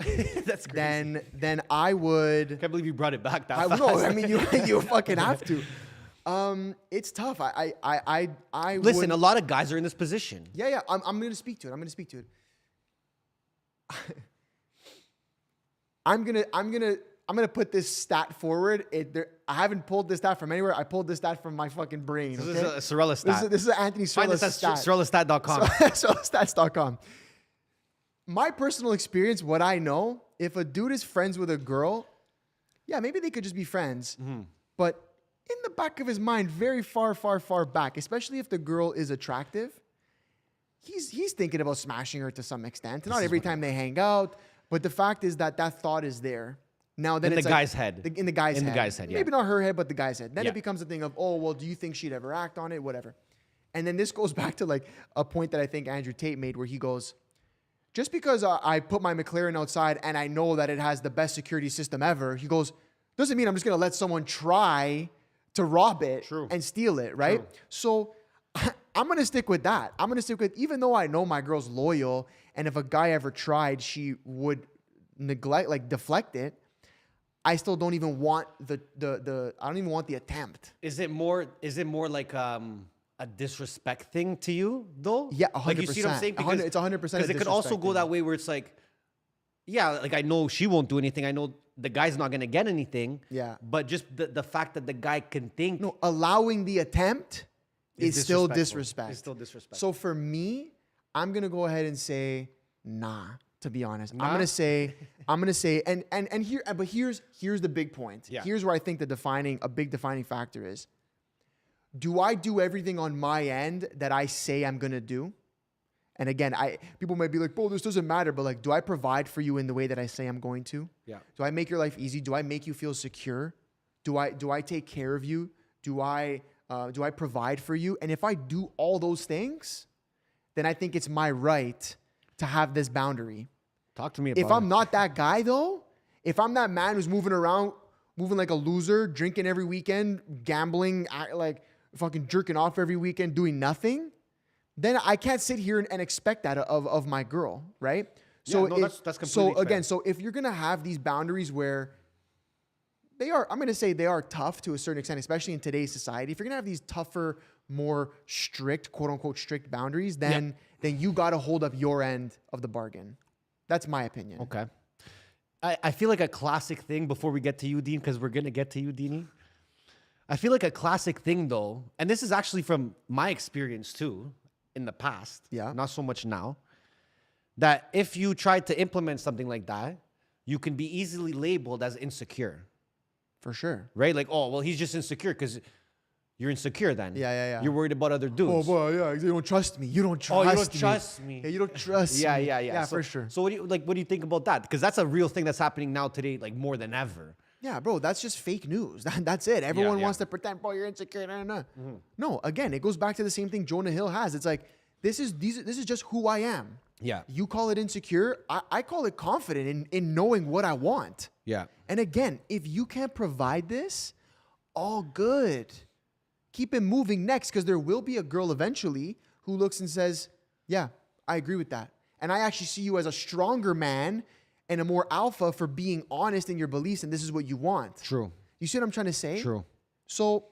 That's crazy. Then I would. Can't believe you brought it back that I fast. know. I mean, you fucking have to. It's tough. I Listen, would, a lot of guys are in this position. yeah. I'm gonna speak to it. I'm gonna put this stat forward. I haven't pulled this stat from anywhere. I pulled this stat from my fucking brain. This okay? is a Sorella stat. This is Anthony Find Sorella this at stat. SorellaStat.com. SorellaStats.com. My personal experience, what I know, if a dude is friends with a girl, yeah, maybe they could just be friends. But in the back of his mind, very far back, especially if the girl is attractive, he's thinking about smashing her to some extent. Not every time they hang out, but the fact is that thought is there. Now then, In it's the guy's head. In the guy's head. In the guy's head, yeah. Maybe not her head, but the guy's head. Then Yeah. it becomes a thing of, oh, well, do you think she'd ever act on it? Whatever. And then this goes back to like a point that I think Andrew Tate made, where he goes, just because I put my McLaren outside and I know that it has the best security system ever, he goes, doesn't mean I'm just gonna let someone try to rob it and steal it, right? True. So I'm gonna stick with that. I'm gonna stick with, even though I know my girl's loyal, and if a guy ever tried, she would deflect it. I still don't even want I don't even want the attempt. Is it more like a disrespect thing to you though? Yeah, 100%. Like, you see what I'm saying? It's 100% Because a it could also disrespect go thing. that way where it's like, yeah, like I know she won't do anything. I know the guy's not gonna get anything. Yeah. But just the fact that the guy can think. No, allowing the attempt is still disrespectful. disrespect. It's still disrespectful. So for me, I'm gonna go ahead and say nah. To be honest, Nah? I'm gonna say, but here's the big point. Yeah. Here's where I think a big defining factor is. Do I do everything on my end that I say I'm gonna do? And again, people might be like, "Bro, this doesn't matter," but like, do I provide for you in the way that I say I'm going to? Yeah. Do I make your life easy? Do I make you feel secure? Do I take care of you? Do I provide for you? And if I do all those things, then I think it's my right to have this boundary. Talk to me about If I'm not that guy though, if I'm that man who's moving around, moving like a loser, drinking every weekend, gambling, like fucking jerking off every weekend, doing nothing, then I can't sit here and expect that of my girl, right? So Yeah, no, that's completely fair. again, so if you're gonna have these boundaries where I'm gonna say they are tough to a certain extent, especially in today's society. If you're gonna have these tougher, more strict, quote unquote, strict boundaries, then you got to hold up your end of the bargain. That's my opinion. Okay. I feel like a classic thing before we get to you, Dean, because we're going to get to you, Deanie. I feel like a classic thing, though, and this is actually from my experience, too, in the past. Yeah. Not so much now. That if you try to implement something like that, you can be easily labeled as insecure. For sure. Right? Like, oh, well, he's just insecure because you're insecure then. Yeah. You're worried about other dudes. Oh, boy, yeah. You don't trust me. You don't trust me. Oh, you don't trust me. Yeah, you don't trust me. Yeah. Yeah, So, for sure. So what do you think about that? Because that's a real thing that's happening now today, like more than ever. Yeah, bro, that's just fake news. That's it. Everyone Yeah. wants to pretend, bro, you're insecure. No, again, it goes back to the same thing Jonah Hill has. It's like, this is just who I am. Yeah. You call it insecure. I call it confident in knowing what I want. Yeah. And again, if you can't provide this, all good. Keep it moving next, because there will be a girl eventually who looks and says, yeah, I agree with that. And I actually see you as a stronger man and a more alpha for being honest in your beliefs, and this is what you want. True. You see what I'm trying to say? True. So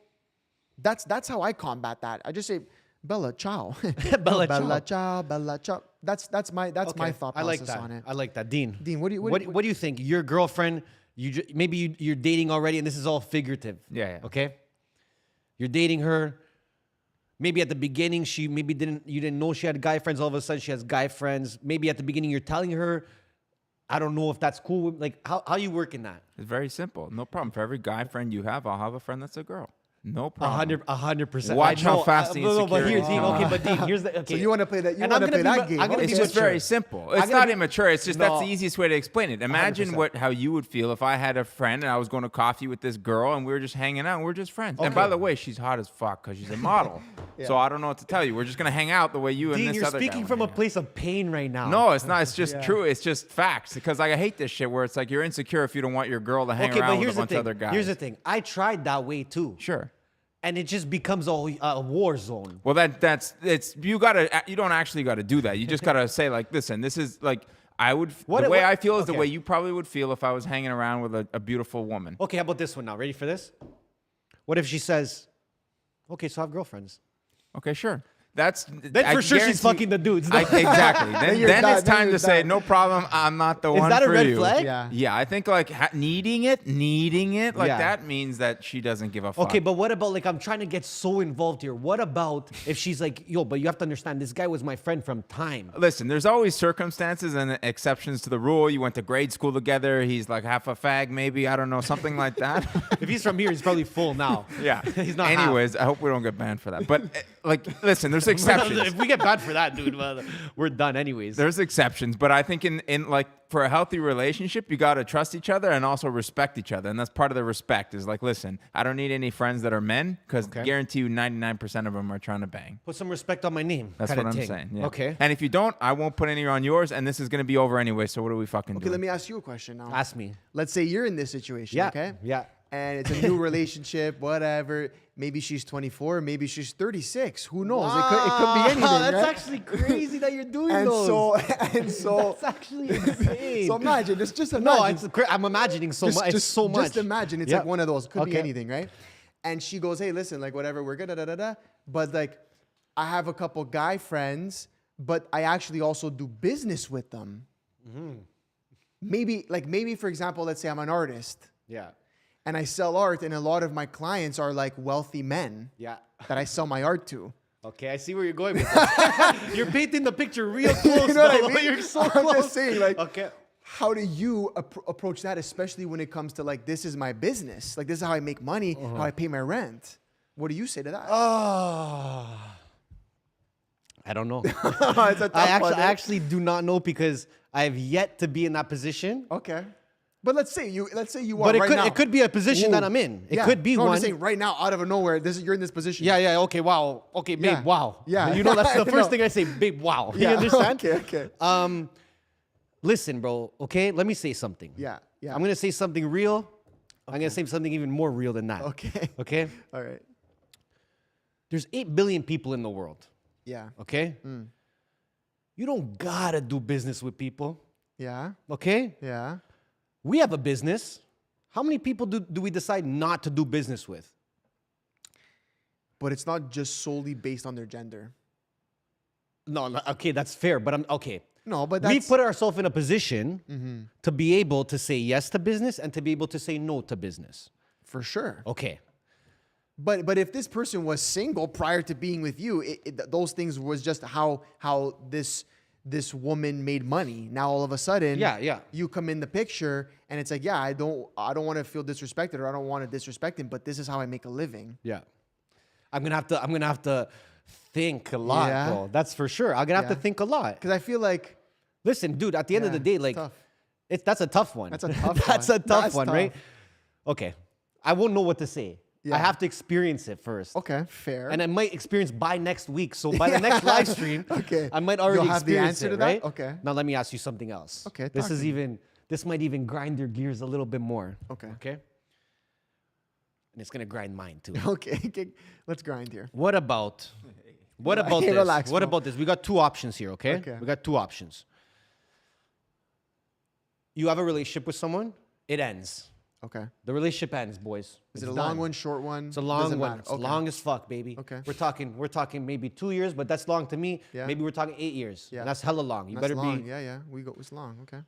that's how I combat that. I just say, Bella, ciao. Bella, Bella, ciao. Bella, ciao. That's my thought process I like that. on it. I like that. Dean, Dean, what do you think? Your girlfriend, maybe you're dating already, and this is all figurative. Yeah. Okay. You're dating her. Maybe at the beginning you didn't know she had guy friends. All of a sudden she has guy friends. Maybe at the beginning you're telling her, I don't know if that's cool. Like how you working that? It's very simple. No problem. For every guy friend you have, I'll have a friend that's a girl. No problem. 100%. Watch how fast the but here, insecurities Dean. come Okay, out. but Dean, here's the. Okay. So you want to play that? You And want I'm to play gonna that be- game? I'm gonna Okay. It's be just mature. very simple. It's gonna not be- immature. It's just that's No. the easiest way to explain it. Imagine 100%. how you would feel if I had a friend and I was going to coffee with this girl and we were just hanging out and we're just friends. And by the way, she's hot as fuck because she's a model. So I don't know what to tell you. We're just gonna hang out the way you and Dean, this you're other guy speaking would from a hang out. place of pain right now. No, it's not. It's just true. It's just facts. Because I hate this shit where it's like you're insecure if you don't want your girl to hang Okay, around but with here's a the bunch thing. of other guys. Here's the thing. I tried that way too. Sure. And it just becomes a war zone. Well, you don't actually gotta do that. You just gotta say like, listen, this is like the way I feel is the way you probably would feel if I was hanging around with a beautiful woman. Okay, how about this one now? Ready for this? What if she says, Okay, so I have girlfriends. Okay, sure. That's Then I for sure she's guarantee- fucking the dudes. Exactly. Then, you're then done. it's Then time you're to say, done. no problem. I'm not the Is one that a for red you. flag? Yeah. Yeah, I think like needing it like Yeah. that means that she doesn't give a fuck. Okay, but what about like I'm trying to get so involved here? What about if she's like, yo, but you have to understand this guy was my friend from time. Listen, there's always circumstances and exceptions to the rule. You went to grade school together. He's like half a fag, maybe. I don't know, something like that. If he's from here, he's probably full now. Yeah. He's not half. Anyways, I hope we don't get banned for that. But like, listen, there's exceptions. If we get bad for that, dude, well, we're done anyways. There's exceptions, but I think in like for a healthy relationship, you got to trust each other and also respect each other. And that's part of the respect is like, listen, I don't need any friends that are men because guarantee you 99% of them are trying to bang. Put some respect on my name. That's kinda what I'm thing. saying. Yeah. Okay. And if you don't, I won't put any on yours and this is going to be over anyway. So what are we fucking Okay, doing? let me ask you a question now. Ask me. Let's say you're in this situation, Yeah. okay? Yeah. And it's a new relationship, whatever. Maybe she's 24, maybe she's 36. Who knows? It could be anything. That's right? actually crazy that you're doing and those. so That's actually insane. so imagine, just imagine. no, I'm imagining so much. It's so much. Just imagine it's Yeah. like one of those. Could be Okay. anything, right? And she goes, "Hey, listen, like whatever, we're good, da da da da. But like, I have a couple guy friends, but I actually also do business with them. Maybe for example, let's say I'm an artist Yeah. and I sell art, and a lot of my clients are like wealthy men Yeah. that I sell my art to. Okay, I see where you're going with this. You're painting the picture real close. You know what though. I mean? You're so I'm close. just saying, like, Okay. how do you approach that, especially when it comes to like, this is my business, like this is how I make money, how I pay my rent. What do you say to that? I don't know. It's a tough I one, eh? actually do not know because I have yet to be in that position. Okay. But let's say you are But right now. it could be a position that I'm in. It could be no, one. I'm just saying right now, out of nowhere, you're in this position. Yeah. Okay. Wow. Okay, babe. Yeah. Wow. Yeah. You know that's the I first know. thing I say. Babe. Wow. Yeah. You understand? Okay. Listen, bro. Okay. Let me say something. Yeah. I'm gonna say something real. I'm gonna say something even more real than that. Okay. Okay. All right. There's 8 billion people in the world. Yeah. Okay. You don't gotta do business with people. Yeah. Okay. Yeah. We have a business. How many people do we decide not to do business with? But it's not just solely based on their gender. No, okay, that's fair, but I'm okay. No, but We that's put ourselves in a position to be able to say yes to business and to be able to say no to business. for sure. Okay. But if this person was single prior to being with you, those things was just how this woman made money. Now all of a sudden, Yeah. you come in the picture and it's like, yeah, I don't want to feel disrespected or I don't want to disrespect him, but this is how I make a living. Yeah. I'm gonna have to think a lot, Yeah. bro. That's for sure. I'm gonna have to Yeah. think a lot. Because I feel like Listen, dude, at the end of the day, like tough. that's a tough one. That's a tough That's one. a tough That's one, tough. right? Okay. I won't know what to say. Yeah. I have to experience it first. Okay, fair. And I might experience by next week. So by the next live stream, Okay. I might already You'll have the experience answer it, to that? right? Okay. Now let me ask you something else. Okay, This talk is to me. even this might even grind your gears a little bit more. Okay. Okay. And it's gonna grind mine too. Okay, let's grind here. What about Hey, this? relax, What bro. about this? We got 2 options here, okay? Okay. We got 2 options. You have a relationship with someone, it ends. Okay. The relationship ends, boys. Is it It's a long done. one, short one? It's a long Doesn't one. matter. It's Okay. long as fuck, baby. Okay. We're talking maybe 2 years, but that's long to me. Yeah. Maybe we're talking 8 years. Yeah. And that's hella long. You That's better long. be. Yeah. It's long. Okay.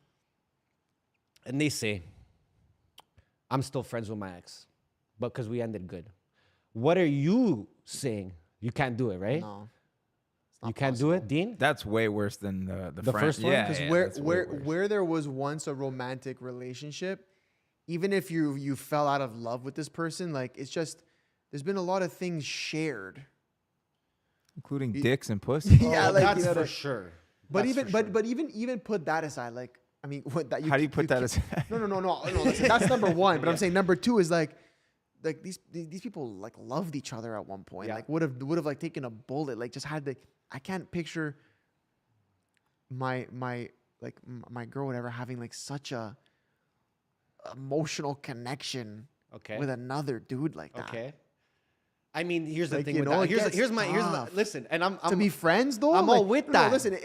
And they say, I'm still friends with my ex, but because we ended good. What are you saying? You can't do it, right? No. You can't do it, Dean? That's way worse than the friend. first one? Yeah, Because that's way worse. where there was once a romantic relationship, even if you fell out of love with this person, like it's just there's been a lot of things shared. Including dicks and pussy. Yeah, Oh, like, that's you know, for like- sure. But That's even for sure. but even put that aside, like I mean, what that How do you put that keep- aside? No. Listen, that's number one. But I'm saying number two is like these people like loved each other at one point. Yeah. Like would have like taken a bullet. Like just had the I can't picture my girl whatever having like such a emotional connection Okay. with another dude like that. Okay. I mean, here's the Like, thing you with know, that. it gets Here's my tough. listen, and I'm To be friends though, I'm all with no, that. listen,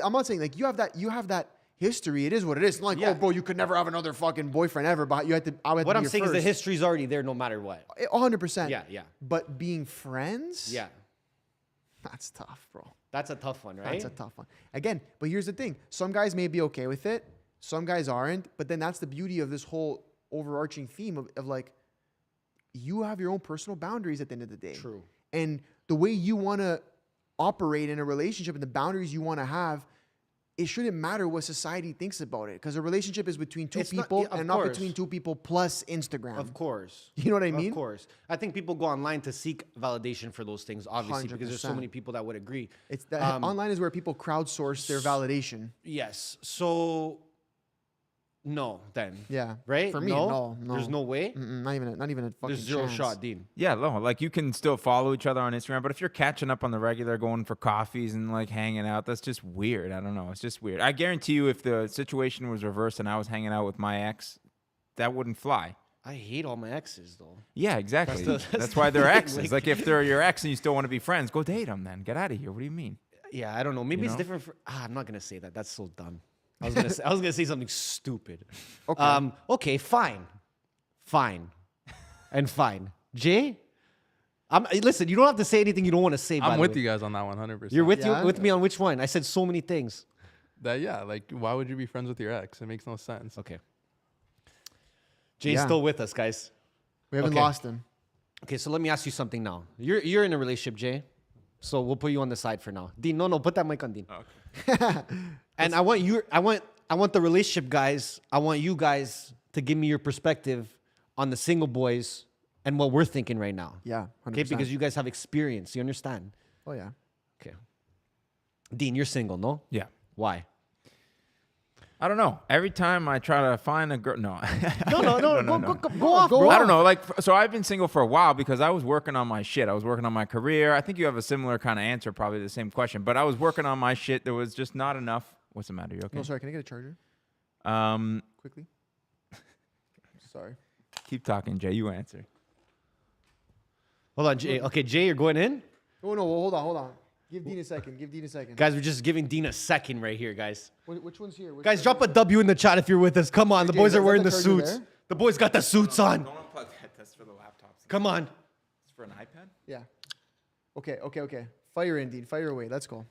I'm not saying like you have that history. It is what it is. It's not like, Yeah. oh, bro, you could never have another fucking boyfriend ever, but you had to. What I'm saying is the history's already there no matter what. 100%. Yeah, yeah. But being friends, Yeah. that's tough, bro. That's a tough one, right? That's a tough one. Again, but here's the thing: some guys may be okay with it, some guys aren't. But then that's the beauty of this whole overarching theme of like, you have your own personal boundaries at the end of the day. True. And the way you want to operate in a relationship and the boundaries you want to have, it shouldn't matter what society thinks about it, because a relationship is between two It's not- people yeah, of and not course. between two people plus Instagram. Of course. You know what I mean? Of course. I think people go online to seek validation for those things, obviously, because there's so 100%. many people that would agree. It's that online is where people crowdsource their validation. Yes. So, no, then. Yeah. Right? For me, no. There's no way. Not even a fucking There's zero chance. shot, Dean. Yeah, no, like you can still follow each other on Instagram, but if you're catching up on the regular, going for coffees and like hanging out, that's just weird. I don't know. It's just weird. I guarantee you, if the situation was reversed and I was hanging out with my ex, that wouldn't fly. I hate all my exes, though. Yeah, exactly. That's That's the why they're thing, exes. Like if they're your ex and you still want to be friends, go date them then. Get out of here. What do you mean? Yeah, I don't know. Maybe You it's know? different for. I'm not gonna say that. That's so dumb. I was gonna say something stupid. Okay. Okay. Fine. And fine. Jay. Listen. You don't have to say anything you don't want to say. I'm with you guys on that 100%. You're with Yeah? you with me on which one? I said so many things. that. Yeah, like why would you be friends with your ex? It makes no sense. Okay. Jay's Yeah. still with us, guys. We haven't Okay. lost him. Okay, so let me ask you something now. You're in a relationship, Jay. So we'll put you on the side for now. Dean, no, put that mic on, Dean. And I want the relationship guys. I want you guys to give me your perspective on the single boys and what we're thinking right now. Yeah. 100%. Okay, because you guys have experience. You understand? Oh yeah. Okay. Dean, you're single, no? Yeah. Why? I don't know. Every time I try to find a girl, no. No. Go off, Go bro. I don't know. Like, so I've been single for a while because I was working on my shit. I was working on my career. I think you have a similar kind of answer, probably the same question. But I was working on my shit. There was just not enough. What's the matter? You okay? No, sorry. Can I get a charger quickly? Sorry. Keep talking, Jay. You answer. Hold on, Jay. Okay, Jay, you're going in? Oh no. Hold on. Give Dean a second. Guys, we're just giving Dean a second right here, guys. Which one's here? Which Guys, one's drop a W in the chat if you're with us. Come on, the Okay, boys is are that wearing the the charger suits. there? The boys got the suits on. Don't unplug that. That's for the laptops. Come on. It's for an iPad? Yeah. Okay. Fire in, Dean. Fire away. Let's go.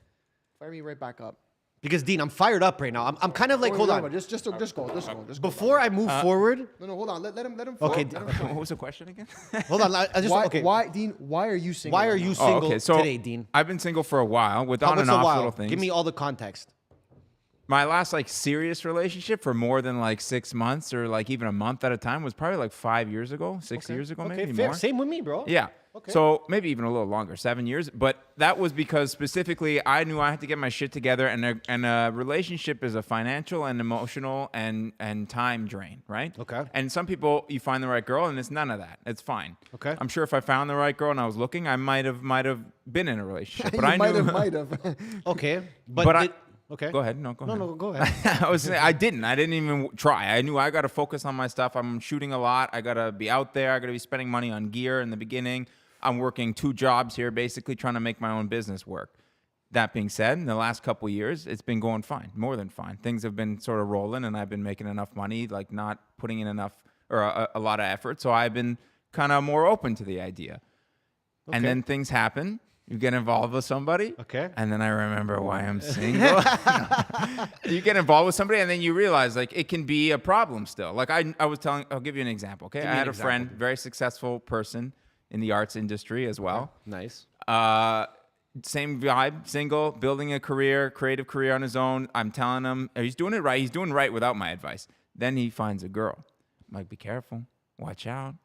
Fire me right back up. Because Dean, I'm fired up right now. I'm kind of like, hold on. Just go. Before I move forward, No, hold on. Let him. Okay, Let him What was the question again? hold on. I just okay. Why, Dean? Why are you single? Why are right you now? single okay. So today, Dean? I've been single for a while with on What's and a off while? little things. Give me all the context. My last like serious relationship for more than like 6 months or like even a month at a time was probably like 5 years ago, 6 years ago, Okay, maybe fair. more. Same with me, bro. Yeah. Okay. So maybe even a little longer, 7 years. But that was because specifically I knew I had to get my shit together, and a relationship is a financial and emotional and time drain, right? Okay. And some people, you find the right girl, and it's none of that. It's fine. Okay. I'm sure if I found the right girl and I was looking, I might have been in a relationship. But You I knew. might have. Okay. But, But okay. Go ahead. No, go ahead. No, go ahead. I didn't even try. I knew I got to focus on my stuff. I'm shooting a lot. I got to be out there. I got to be spending money on gear in the beginning. I'm working 2 jobs here, basically trying to make my own business work. That being said, in the last couple of years, it's been going fine, more than fine. Things have been sort of rolling, and I've been making enough money, like not putting in enough or a lot of effort. So I've been kind of more open to the idea. And Okay. then things happen. You get involved with somebody. Okay. And then I remember why I'm single. You get involved with somebody, and then you realize like it can be a problem still. Like I was telling, I'll give you an example. Okay. Give me I an had a example. friend, very successful person in the arts industry as well. Nice. Same vibe, single, building a career, creative career on his own. I'm telling him he's doing it right. He's doing right without my advice. Then he finds a girl. I'm like, be careful. Watch out.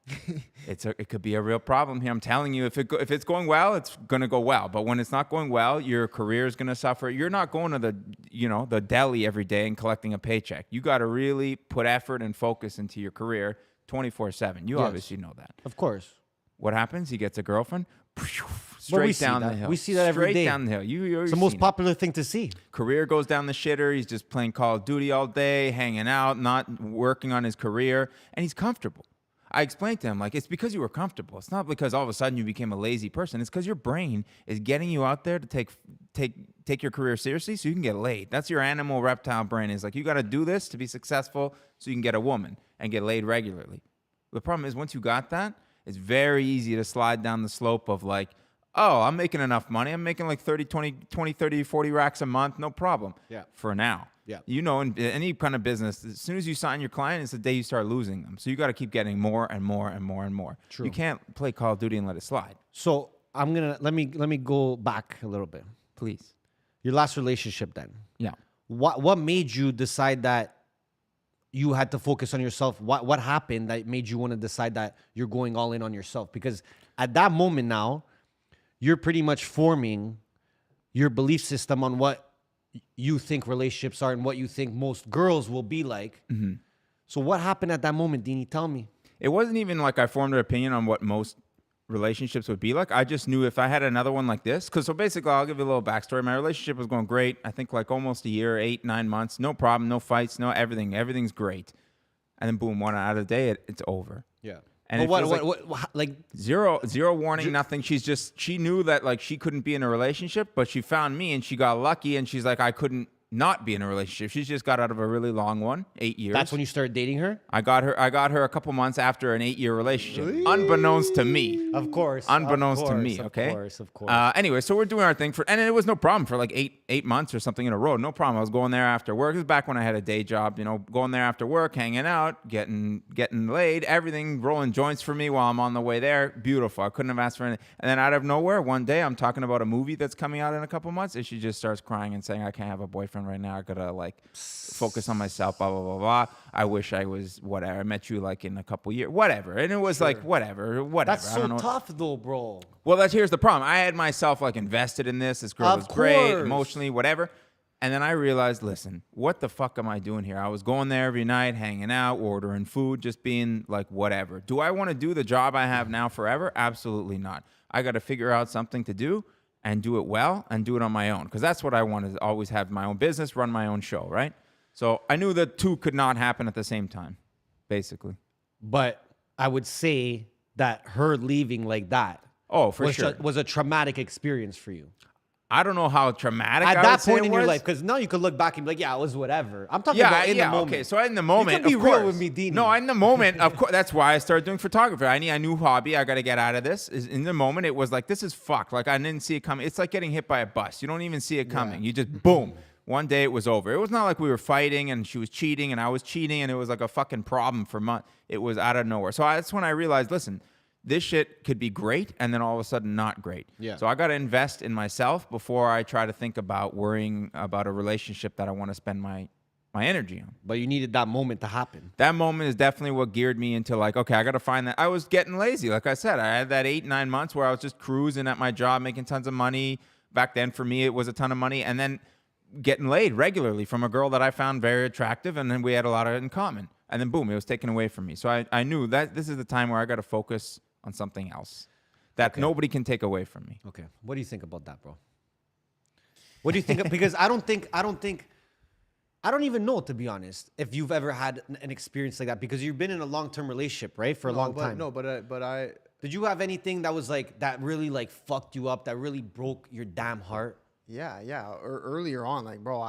It could be a real problem here. I'm telling you, if it's going well, it's going to go well. But when it's not going well, your career is going to suffer. You're not going to the deli every day and collecting a paycheck. You got to really put effort and focus into your career 24/7. You Yes. obviously know that. Of course. What happens? He gets a girlfriend. we Straight see down that. the hill. We see that every Straight day. down the hill. You're It's the most popular thing to see. Career goes down the shitter. He's just playing Call of Duty all day, hanging out, not working on his career, and he's comfortable. I explained to him, like, it's because you were comfortable. It's not because all of a sudden you became a lazy person. It's because your brain is getting you out there to take your career seriously so you can get laid. That's your animal reptile brain. Is like, you got to do this to be successful so you can get a woman and get laid regularly. The problem is once you got that, it's very easy to slide down the slope of like, oh, I'm making enough money. I'm making like 30, 40 racks a month. No problem. Yeah. For now. Yeah. You know, in any kind of business, as soon as you sign your client, it's the day you start losing them. So you got to keep getting more and more and more and more. True. You can't play Call of Duty and let it slide. So I'm gonna let me go back a little bit. Please. Your last relationship, then. Yeah. What made you decide that you had to focus on yourself? What happened that made you want to decide that you're going all in on yourself? Because at that moment now, you're pretty much forming your belief system on what you think relationships are and what you think most girls will be like. Mm-hmm. So what happened at that moment, Dini? Tell me. It wasn't even like I formed an opinion on what most relationships would be like. I just knew if I had another one like this, so basically I'll give you a little backstory. My relationship was going great. I think like almost a year, 8, 9 months, no problem, no fights, no everything. Everything's great. And then boom, one out of the day, it's over. Yeah. And but what, like zero warning, nothing. She knew that like she couldn't be in a relationship, but she found me and she got lucky and she's like, I couldn't not be in a relationship. She's just got out of a really long one, 8 years. That's when you started dating her? I got her a couple months after an 8-year relationship, unbeknownst to me. Of course. Unbeknownst to me, okay? Of course. Anyway, so we're doing our thing and it was no problem for like eight months or something in a row. No problem. I was going there after work. It was back when I had a day job, you know, going there after work, hanging out, getting laid, everything, rolling joints for me while I'm on the way there. Beautiful. I couldn't have asked for anything. And then out of nowhere, one day I'm talking about a movie that's coming out in a couple months and she just starts crying and saying, I can't have a boyfriend right now. I gotta like focus on myself, blah, blah, blah, blah. I wish I was whatever. I met you like in a couple years, whatever. And it was like, whatever. That's I so don't know. tough though, bro. Well, here's the problem. I had myself like invested in this. This girl Of was great, course. emotionally, whatever. And then I realized, listen, what the fuck am I doing here? I was going there every night, hanging out, ordering food, just being like, whatever. Do I want to do the job I have now forever? Absolutely not. I got to figure out something to do and do it well and do it on my own. Because that's what I want to always have my own business, run my own show, right? So I knew that two could not happen at the same time, basically. But I would say that her leaving like that was a traumatic experience for you. I don't know how traumatic at I that would say point it in your was. life, because now you could look back and be like, yeah, it was whatever. I'm talking about in the moment. Okay, so in the moment, you can be of real course. with me, Dini. No, in the moment, of course. That's why I started doing photography. I need a new hobby. I got to get out of this. In the moment, it was like, this is fucked. Like I didn't see it coming. It's like getting hit by a bus. You don't even see it coming. You just boom. One day it was over. It was not like we were fighting and she was cheating and I was cheating and it was like a fucking problem for months. It was out of nowhere. So that's when I realized, listen, this shit could be great and then all of a sudden not great. Yeah. So I got to invest in myself before I try to think about worrying about a relationship that I want to spend my energy on. But you needed that moment to happen. That moment is definitely what geared me into like, okay, I got to find that. I was getting lazy. Like I said, I had that 8-9 months where I was just cruising at my job, making tons of money. Back then for me, it was a ton of money. And then getting laid regularly from a girl that I found very attractive, and then we had a lot of it in common. And then boom, it was taken away from me. So I knew that this is the time where I got to focus on something else that nobody can take away from me. Okay. What do you think about that, bro? What do you think? Because I don't even know, to be honest, if you've ever had an experience like that, because you've been in a long-term relationship, right? For a long time. Did you have anything that was like, that really like fucked you up, that really broke your damn heart? Yeah. Earlier on, like, bro,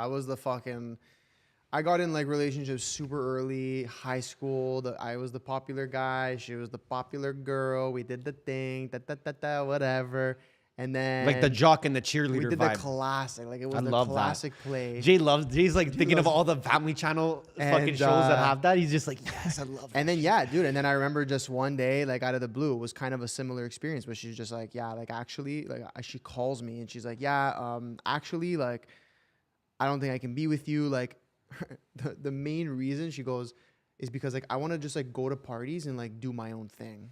I got in like relationships super early, high school. I was the popular guy. She was the popular girl. We did the thing, whatever. And then like the jock and the cheerleader we did vibe. the classic. Like it was I the love classic that. play. Jay's like thinking of all the Family Channel fucking shows that have that. He's just like, yes, I love that. And then, yeah, dude. And then I remember just one day, like out of the blue, it was kind of a similar experience where she's just like, yeah, like actually, like she calls me and she's like, yeah, actually, like, I don't think I can be with you. Like the main reason she goes is because like, I want to just like go to parties and like do my own thing.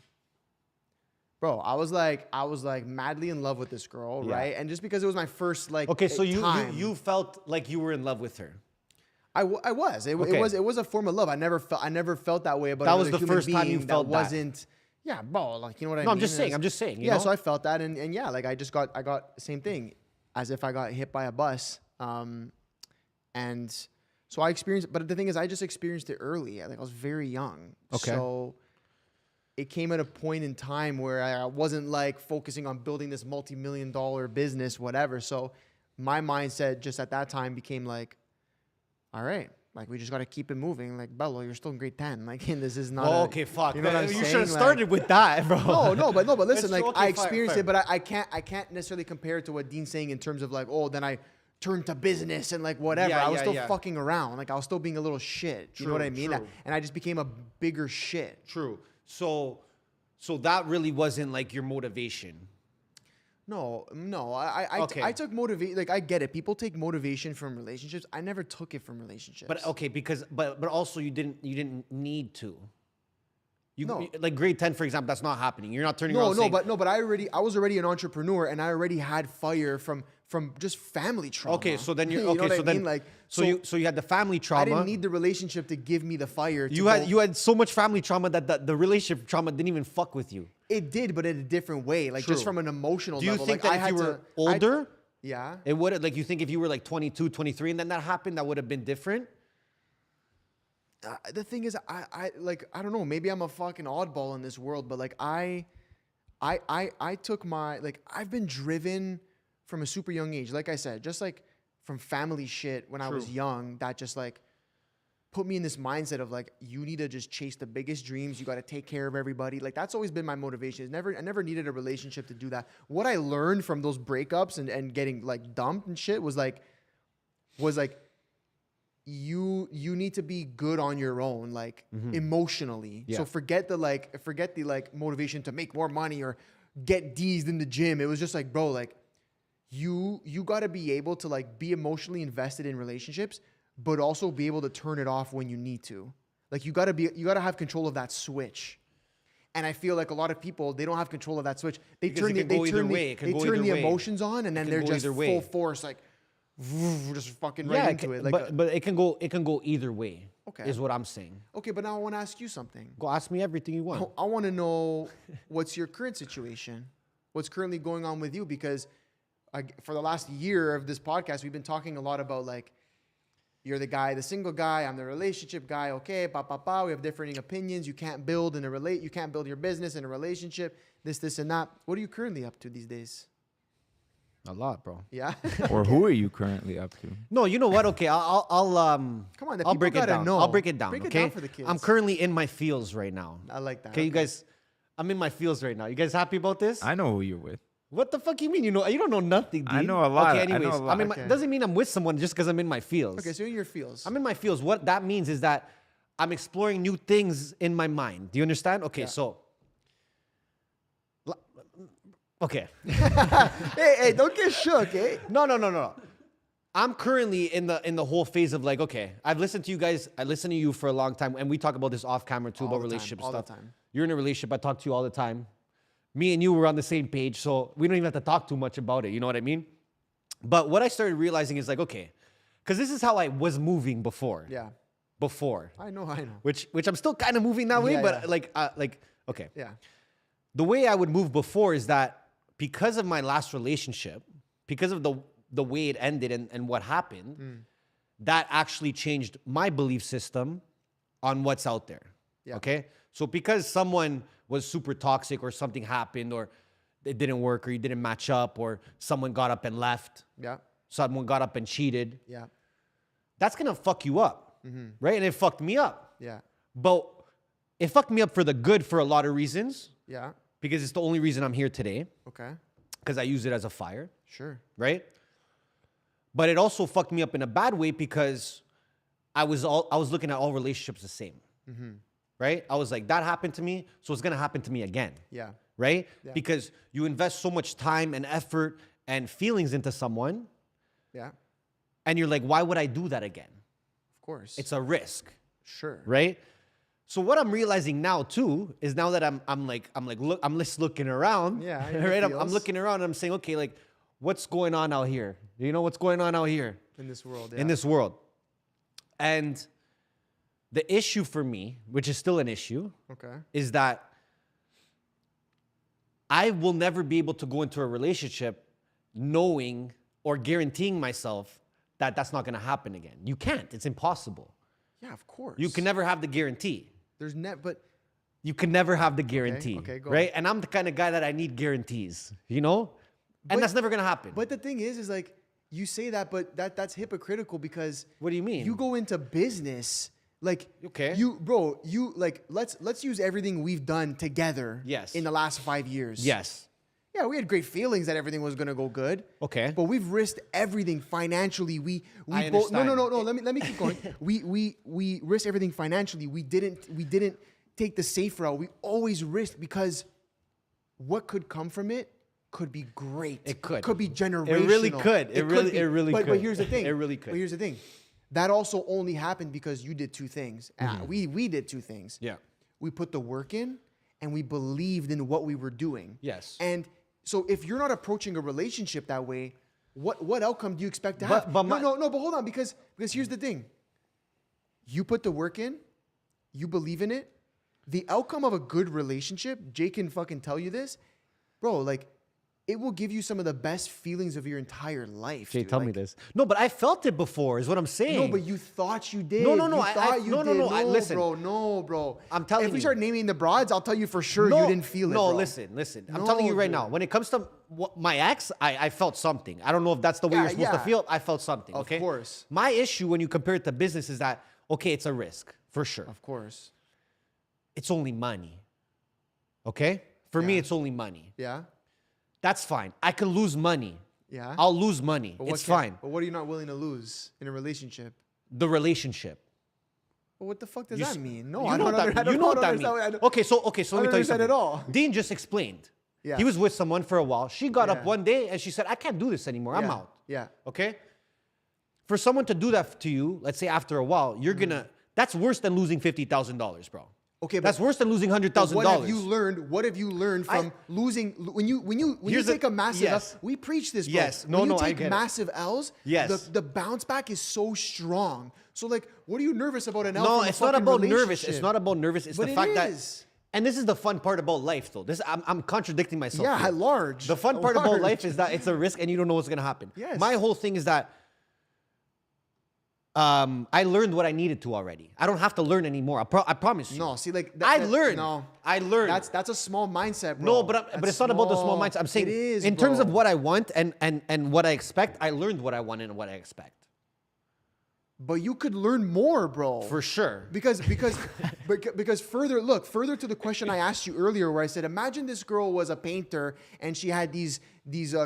Bro, I was like madly in love with this girl, right? And just because it was my first like so time, you felt like you were in love with her. I was. It was a form of love. I never felt that way about. That was another the human first time you being felt that. Wasn't. Yeah, bro. Like you know what I mean? No, I'm just saying. You know? So I felt that, and yeah, like I got the same thing, as if I got hit by a bus, and so I experienced. But the thing is, I just experienced it early. Like I was very young. Okay. So it came at a point in time where I wasn't like focusing on building this multi-million-dollar business, whatever. So my mindset just at that time became like, all right, like we just got to keep it moving. Like, Bello, you're still in grade 10. Like, and this is not. Okay, fuck. You know what I'm You saying? should have started with that, bro. No, but listen, It's like okay, I fine, experienced fine. it, but I can't necessarily compare it to what Dean's saying in terms of like, oh, then I turned to business and like whatever. Yeah, I was yeah, still yeah. fucking around. Like I was still being a little shit. You know what I mean? True. And I just became a bigger shit. True. So that really wasn't like your motivation. No. Okay. I took motivation. Like I get it. People take motivation from relationships. I never took it from relationships. But okay, but also you didn't need to. No. Like grade 10, for example, that's not happening. You're not turning around saying, but I was already an entrepreneur and I already had fire from just family trauma. okay, so then you're You know okay, what I so then mean? Like so you had the family trauma. I didn't need the relationship to give me the fire. you had so much family trauma that the relationship trauma didn't even fuck with you. It did, but in a different way. Like just True. from an emotional Do you level. think like, that I if you had were to- older, yeah. it would like you think if you were like 22, 23 and then that happened, that would have been different? The thing is, I don't know. Maybe I'm a fucking oddball in this world, but like I took my like I've been driven from a super young age. Like I said, just like from family shit when I was young, that just like put me in this mindset of like you need to just chase the biggest dreams. You got to take care of everybody. Like that's always been my motivation. I never needed a relationship to do that. What I learned from those breakups and getting like dumped and shit was like you need to be good on your own, like emotionally. Yeah. So forget the motivation to make more money or get D's in the gym. It was just like, bro, like you got to be able to like be emotionally invested in relationships, but also be able to turn it off when you need to. Like you got to have control of that switch. And I feel like a lot of people, they don't have control of that switch. They Because turn it the can go either way. It can go turn either the way. emotions on, and then can they're go just either way. full force, like just fucking right into it. Like but it can go either way. Okay. Is what I'm saying. okay, but now I want to ask you something. Go ask me everything you want. I want to know what's your current situation, what's currently going on with you, because for the last year of this podcast, we've been talking a lot about like, you're the guy, the single guy, I'm the relationship guy. Okay, we have differing opinions. You can't build you can't build your business in a relationship. This, and that. What are you currently up to these days? A lot, bro. Yeah. Or who are you currently up to? No, you know what? Okay, I'll Come on, the I'll people break it gotta down. know. I'll break it down. Break it okay, down for the kids. I'm currently in my feels right now. I like that. Okay, you guys, I'm in my feels right now. You guys happy about this? I know who you're with. What the fuck you mean? You don't know nothing, dude. I know a lot. Okay, I know anyways, a lot. mean, Okay. doesn't mean I'm with someone just because I'm in my feels. Okay, so you're in your feels. I'm in my feels. What that means is that I'm exploring new things in my mind. Do you understand? Okay, Yeah. so. Okay. hey, don't get shook, eh? No. I'm currently in the whole phase of like, okay, I've listened to you guys. I listen to you for a long time, and we talk about this off camera too, about relationship all the stuff. time. You're in a relationship. I talk to you all the time. Me and you were on the same page, so we don't even have to talk too much about it. You know what I mean? But what I started realizing is like, okay, because this is how I was moving before. Yeah. Before. I know. Which I'm still kind of moving that way, Yeah, but yeah. like okay. Yeah. The way I would move before is that because of my last relationship, because of the way it ended and what happened, that actually changed my belief system on what's out there. Yeah. Okay? So because someone was super toxic or something happened or it didn't work or you didn't match up or someone got up and left, Yeah. someone got up and cheated, Yeah. that's going to fuck you up. Right? And it fucked me up. Yeah. But it fucked me up for the good for a lot of reasons Yeah. because it's the only reason I'm here today Okay. because I use it as a fire, Sure. right? But it also fucked me up in a bad way because I was looking at all relationships the same, right? I was like, that happened to me, so it's gonna happen to me again, Yeah. right? Yeah. Because you invest so much time and effort and feelings into someone, Yeah. and you're like, why would I do that again? Of course. It's a risk, sure. right? So what I'm realizing now too is now that I'm just looking around, Yeah, in your right? I'm feels. looking around and I'm saying, okay, like, what's going on out here? You know what's going on out here In this world. Yeah. in this world? And the issue for me, which is still an issue, Okay. is that I will never be able to go into a relationship knowing or guaranteeing myself that that's not going to happen again. You can't. It's impossible. Yeah. Of course. You can never have the guarantee. There's but you can never have the guarantee, okay, go right? And I'm the kind of guy that I need guarantees, you know? And But- that's never gonna happen. But the thing is like you say that, but that's hypocritical because What do you mean? You go into business like Okay. you like let's use everything we've done together. Yes. In the last 5 years. Yes. Yeah, we had great feelings that everything was gonna go good. Okay. But we've risked everything financially. We I both no. understand. Let me keep going. we risked everything financially. We didn't take the safe route. We always risked because what could come from it could be great. It could. Could be generational. It really could. It really But could. here's the thing. It really could. But here's the thing. That also only happened because you did two things. We did two things. Yeah. We put the work in and we believed in what we were doing. Yes. And so if you're not approaching a relationship that way, what outcome do you expect to But- have? but No, but hold on, because here's the thing. You put the work in, you believe in it. The outcome of a good relationship, Jay can fucking tell you this, bro, like it will give you some of the best feelings of your entire life. Jay, dude. tell me Like, this. No, but I felt it before, is what I'm saying. No, but you thought you did. No, You I- thought you no, did. no, listen. No, bro. I'm telling If we you. start naming the broads, I'll tell you for sure No, you didn't feel it, No, bro. listen. I'm No, telling you right dude. now. When it comes to my ex, I felt something. I don't know if that's the way you're supposed to Yeah. feel. I felt something. Of Okay. course. My issue when you compare it to business is that okay, it's a risk for sure. Of course. It's only money. Okay. For me, Yeah. it's only money. Yeah. That's fine. I can lose money. Yeah. I'll lose money. But what It's can- fine. But what are you not willing to lose in a relationship? The relationship. But what the fuck does You that s- mean? No, you I know don't what under- I that, you don't know what that understand means. what- Okay, so let me I don't tell you understand something. at all. Dean just explained. Yeah. He was with someone for a while. She got up Yeah. one day and she said, "I can't do this anymore. I'm Yeah. out." Yeah. Okay? For someone to do that to you, let's say after a while, you're gonna that's worse than losing $50,000, bro. Okay, That's but- worse than losing But $100,000. what have you learned? What have you learned from losing when you Here's the- take a massive yes. L? We preach this, bro. Yes. No, when you no, I take get it. massive L's, Yes. the bounce back is so strong. So like, what are you nervous about an L? No, from a it's not fucking about nervous. relationship? It's not about nervous. It's But the it fact is. that and this is the fun part about life though. I'm contradicting myself. Yeah, here. at large. The fun At part about large. life is that it's a risk and you don't know what's gonna happen. Yes. My whole thing is that I learned what I needed to already. I don't have to learn anymore. I promise you. No, see, like I learned. No, I learned. that's a small mindset, bro. No, but That's it's not about the small small. mindset. I'm saying it is, in terms of bro. what I want and what I expect, I learned what I want and what I expect. But you could learn more, bro. For sure. Because further to the question I asked you earlier, where I said, imagine this girl was a painter and she had these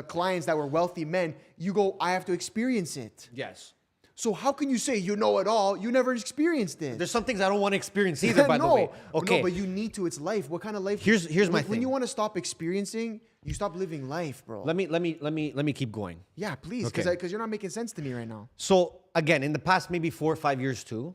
clients that were wealthy men. You go, I have to experience it. Yes. So how can you say you know it all? You never experienced it. There's some things I don't want to experience either, by the way. Okay. No, but you need to. It's life. What kind of life? Here's my When thing. you want to stop experiencing, you stop living life, bro. Let me keep going. Yeah, please, Okay. because you're not making sense to me right now. So again, in the past maybe 4 or 5 years too,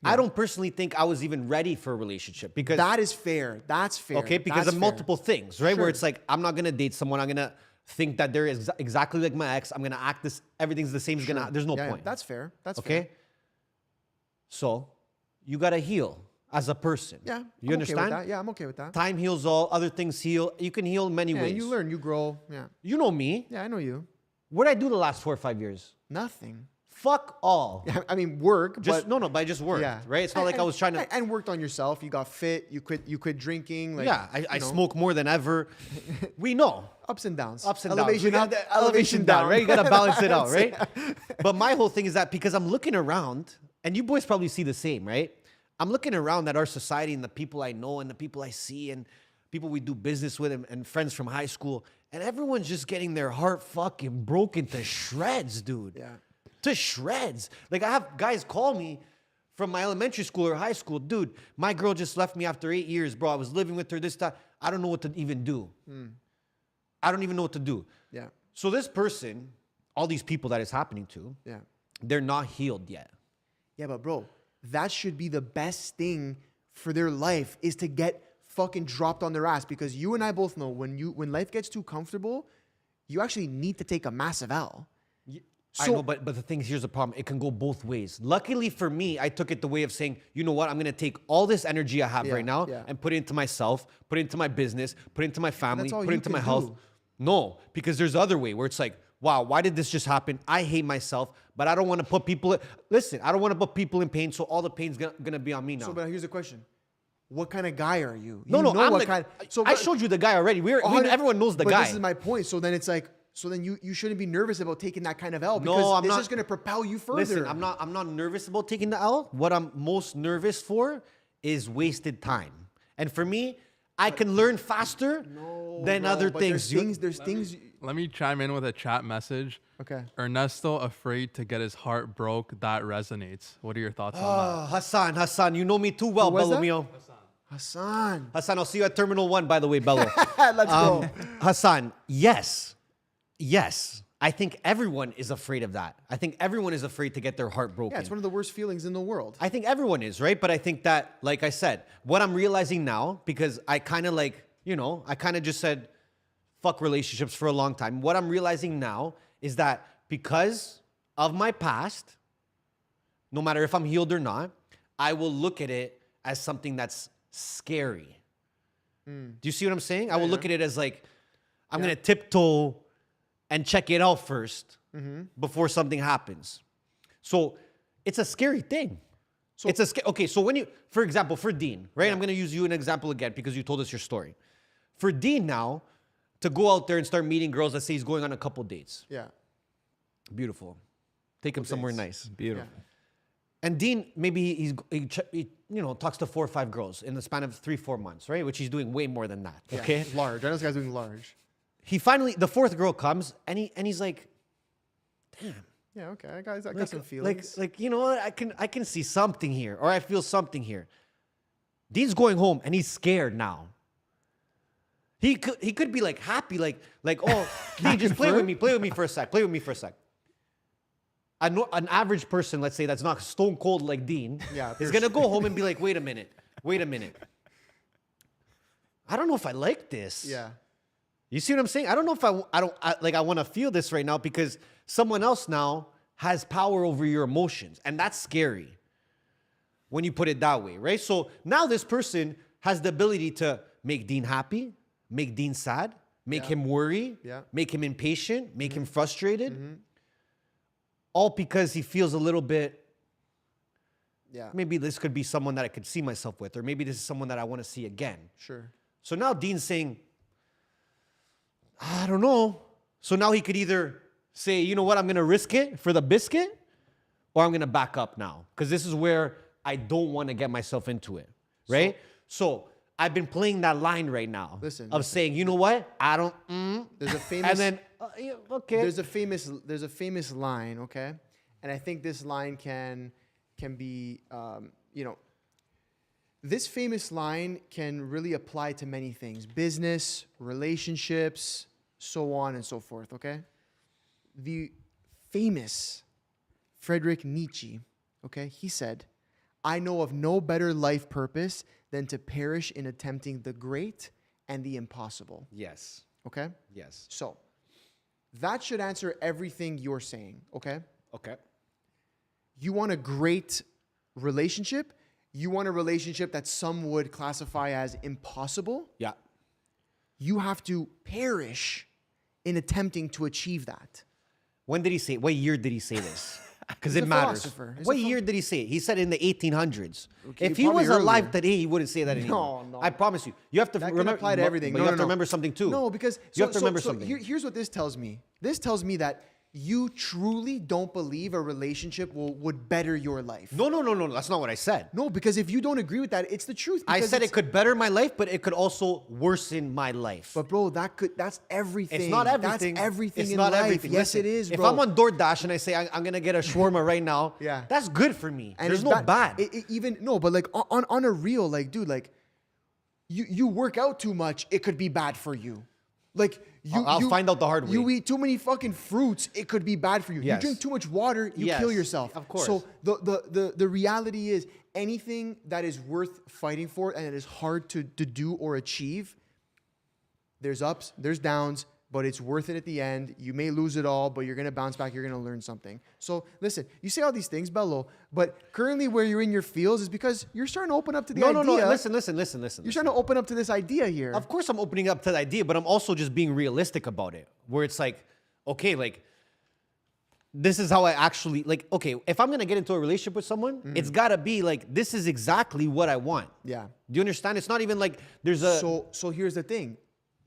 I don't personally think I was even ready for a relationship because That is fair. That's fair. okay, because That's of fair. multiple things, right? Sure. Where it's like I'm not gonna date someone. I'm gonna think that they're exactly like my ex. I'm gonna act this. Everything's the same. Is gonna. There's no Yeah, point. that's fair. That's okay. fair. So you gotta heal as a person. Yeah, You I'm understand? Okay with that. Yeah, I'm okay with that. Time heals all. Other things heal. You can heal many Yeah, ways. and you learn, you grow. Yeah, You know me. yeah, I know you. What did I do the last 4 or 5 years? Nothing. Fuck all. I mean, work. Just but, but I just worked. yeah, Right. It's not like I was trying to. and worked on yourself. You got fit. You quit drinking. Like, Yeah, I you know, smoke more than ever. We know. ups and downs. Ups and elevation downs. up, elevation down. right? You gotta balance it out, right? But my whole thing is that because I'm looking around, and you boys probably see the same, right? I'm looking around at our society and the people I know and the people I see and people we do business with and friends from high school, and everyone's just getting their heart fucking broken to shreds, dude. Yeah. To shreds. Like I have guys call me from my elementary school or high school, dude, my girl just left me after 8 years, bro. I was living with her this time. I don't know what to even do. I don't even know what to do. Yeah. So this person, all these people that it's happening to, Yeah. they're not healed yet. Yeah, but bro, that should be the best thing for their life is to get fucking dropped on their ass, because you and I both know when life gets too comfortable, you actually need to take a massive L. I So- know, but the thing is, here's the problem. It can go both ways. Luckily for me, I took it the way of saying, you know what? I'm going to take all this energy I have Yeah, right now yeah. and put it into myself, put it into my business, put it into my family, all put you it into my can health. do. No, because there's the other way where it's like, wow, why did this just happen? I hate myself, but I don't want to put people... Listen, I don't want to put people in pain, so all the pain's going to be on me now. So, but here's the question. what kind of guy are you? No, You no, know I'm what the, kind. I showed you the guy already. Everyone knows the but guy. This is my point. So then it's like, so then you shouldn't be nervous about taking that kind of L because No, I'm this not. is going to propel you further. Listen, I'm not nervous about taking the L. What I'm most nervous for is wasted time. And for me, I can learn faster than Bro, other but things. There's things. Let me chime in with a chat message. Okay. Ernesto afraid to get his heart broke. That resonates. What are your thoughts on Hassan, you know me too well, Who was that? Bello Mio. Hassan. Hassan, I'll see you at Terminal 1, by the way, Bello. Let's go. Hassan, yes. I think everyone is afraid of that. I think everyone is afraid to get their heart broken. Yeah, it's one of the worst feelings in the world. I think everyone is, right? But I think that, like I said, what I'm realizing now, because I kind of I kind of just said, fuck relationships for a long time. What I'm realizing now is that because of my past, no matter if I'm healed or not, I will look at it as something that's scary. Do you see what I'm saying? I will look at it as like, I'm going to tiptoe and check it out first before something happens. So it's a scary thing. So okay, so when you, for example, for Dean, right? I'm going to use you an example again because you told us your story. For Dean now, to go out there and start meeting girls, let's say he's going on a couple dates. Yeah. Beautiful. Take him somewhere nice. Beautiful. And Dean, maybe he talks to 4 or 5 girls in the span of 3-4 months, right? Which he's doing way more than that. Yeah. Okay. Large. I know this guy's doing large. He finally, the 4th girl comes and he's like, damn. Yeah. Okay. I got some feelings. Like you know what? I can see something here, or I feel something here. Dean's going home and he's scared now. He could be like happy, like oh, Dean, just play with me for a sec. An average person, let's say, that's not stone cold like Dean, is gonna go home and be like, wait a minute. I don't know if I like this. Yeah. You see what I'm saying? I don't know if I want to feel this right now because someone else now has power over your emotions, and that's scary when you put it that way, right? So now this person has the ability to make Dean happy, make Dean sad, make him worry, make him impatient, make him frustrated, all because he feels a little bit, maybe this could be someone that I could see myself with, or maybe this is someone that I want to see again. Sure. So now Dean's saying, I don't know. So now he could either say, you know what, I'm going to risk it for the biscuit, or I'm going to back up now. Because this is where I don't want to get myself into it, right? So I've been playing that line right now of saying, you know what, I don't, There's a famous, and then, okay. There's a famous line, okay? And I think this line can be, this famous line can really apply to many things: business, relationships, so on and so forth, okay? The famous Friedrich Nietzsche, okay, he said, I know of no better life purpose than to perish in attempting the great and the impossible. Yes. Okay? Yes. So, that should answer everything you're saying, okay? Okay. You want a great relationship. You want a relationship that some would classify as impossible. Yeah. You have to perish in attempting to achieve that. When did he say it? What year did he say this? Because He's it a matters. philosopher. He's What a year did he say it? He said in the 1800s. Okay, if he probably was alive earlier. today, he wouldn't say that anymore. No. I promise you. You have to That can remember. apply to everything. But No, you have no, to no. remember something too. No, because you have to remember something. Here's what this tells me. This tells me that you truly don't believe a relationship would better your life. No. That's not what I said. No, because if you don't agree with that, it's the truth. I because said it's- it could better my life, but it could also worsen my life. But bro, that's everything. It's not everything. That's everything It's in not life. everything. Yes, Listen, it is, If bro. I'm on DoorDash and I say I'm gonna get a shawarma right now, Yeah. that's good for me. And There's it's no bad. But like on a real, like, dude, like you work out too much, it could be bad for you. Like I'll find out the hard way. You eat too many fucking fruits, it could be bad for you. Yes. You drink too much water, you Yes, kill yourself. of course. So the reality is anything that is worth fighting for and it is hard to do or achieve, there's ups, there's downs, but it's worth it at the end. You may lose it all, but you're going to bounce back. You're going to learn something. So listen, you say all these things, Bello, but currently where you're in your feels is because you're starting to open up to the idea. No. Listen. You're starting to open up to this idea here. Of course, I'm opening up to the idea, but I'm also just being realistic about it. Where it's like, okay, like this is how I actually like. Okay, if I'm gonna get into a relationship with someone, it's gotta be like this is exactly what I want. Yeah. Do you understand? It's not even like there's a. So here's the thing.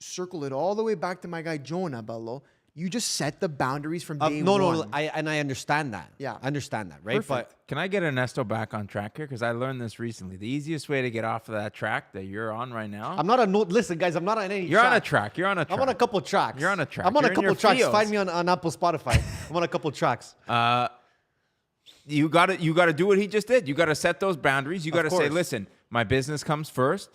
Circle it all the way back to my guy Jonah, Bello. You just set the boundaries from day no, one. no, I understand that. Yeah. I understand that, right? Perfect. Can I get Ernesto back on track here? Because I learned this recently. The easiest way to get off of that track that you're on right now. I'm not a no. Listen, guys, I'm not on any. You're on a track. You're on a track. I'm on a couple tracks. You're on a track. I'm on You're a in couple your tracks. fields. Find me on Apple, Spotify. I'm on a couple tracks. You got to do what he just did. You got to set those boundaries. You got to say, course. listen, my business comes first.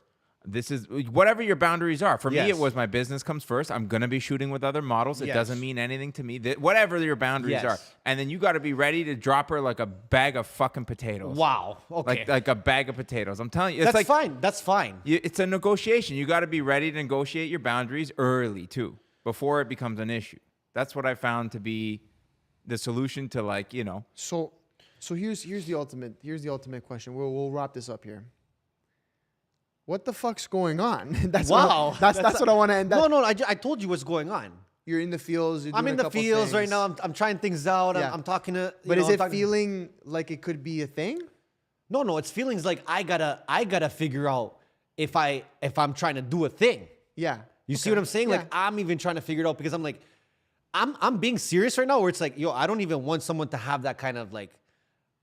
This is whatever your boundaries are. For me, Yes. it was my business comes first. I'm going to be shooting with other models. It Yes. doesn't mean anything to me. Whatever your boundaries Yes. are. And then you got to be ready to drop her like a bag of fucking potatoes. Wow. Okay. Like a bag of potatoes. I'm telling you. It's That's like, fine. That's fine. It's a negotiation. You got to be ready to negotiate your boundaries early too, before it becomes an issue. That's what I found to be the solution to So here's the ultimate question. We'll wrap this up here. What the fuck's going on? That's Wow. That's what I want to end. No. I told you what's going on. You're in the fields. You're I'm doing in a the couple fields right things. now. I'm trying things out. Yeah. I'm talking to. But you is know, it I'm talking- feeling like it could be a thing? No. It's feelings like I gotta figure out if I'm trying to do a thing. Yeah. You see what I'm saying? Yeah. Like I'm even trying to figure it out because I'm like, I'm being serious right now. Where it's like, yo, I don't even want someone to have that kind of like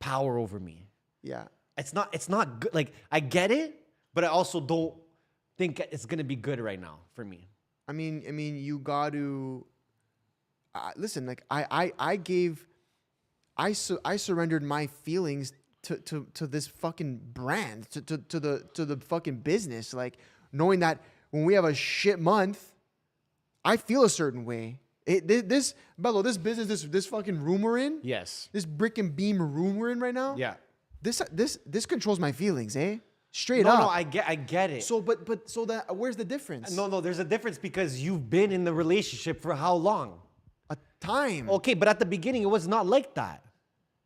power over me. Yeah. It's not good. Like I get it, but I also don't think it's gonna be good right now for me. I mean, you got to listen. Like I surrendered my feelings to this fucking brand, to the fucking business. Like knowing that when we have a shit month, I feel a certain way. This business, this fucking room we're in, Yes. this brick and beam room we're in right now. Yeah. This controls my feelings, eh? Straight No, up. I get it. So, but so that where's the difference? No, there's a difference because you've been in the relationship for how long? A time. Okay, but at the beginning it was not like that.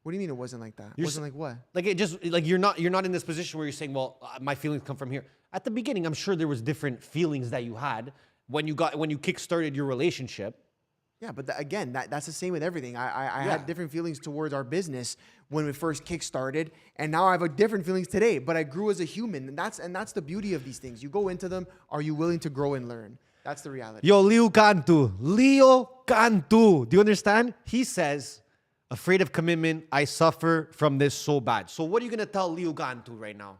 What do you mean it wasn't like that? It You're wasn't like what? Like it just like you're not in this position where you're saying, well, my feelings come from here. At the beginning, I'm sure there was different feelings that you had when you kickstarted your relationship. Yeah, but again, that's the same with everything. I Yeah. had different feelings towards our business when we first kickstarted, and now I have a different feelings today. But I grew as a human, and that's the beauty of these things. You go into them. Are you willing to grow and learn? That's the reality. Yo, Leo Cantu. Do you understand? He says, afraid of commitment, I suffer from this so bad. So what are you gonna tell Leo Cantu right now?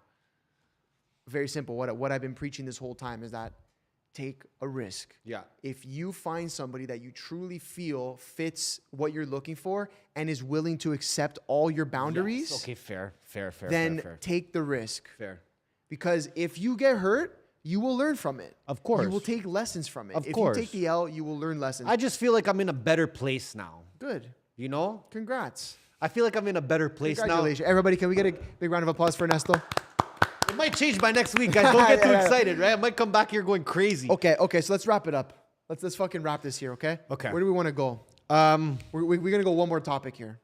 Very simple. What I've been preaching this whole time is that take a risk. Yeah. If you find somebody that you truly feel fits what you're looking for and is willing to accept all your boundaries, Yes. Okay, fair. then fair. take the risk. Fair. Because if you get hurt, you will learn from it. Of course. You will take lessons from it. Of if course. you take the L, you will learn lessons. I just feel like I'm in a better place now. Good. You know? Congrats. I feel like I'm in a better place now. Congratulations. Everybody, can we get a big round of applause for Ernesto? It might change by next week, guys. Don't get too excited, right? I might come back here going crazy. Okay, so let's wrap it up. Let's fucking wrap this here, okay? Okay. Where do we want to go? We're going to go one more topic here.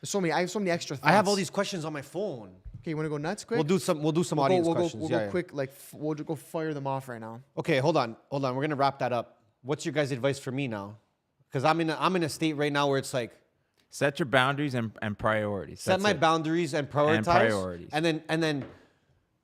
I have so many extra thoughts. I have all these questions on my phone. Okay, you want to go nuts quick? We'll do some audience questions. We'll go quick, we'll just go fire them off right now. Okay, hold on. We're gonna wrap that up. What's your guys' advice for me now? Because I'm in a state right now where it's like set your boundaries and priorities. set That's my it. boundaries and prioritize. priorities. And then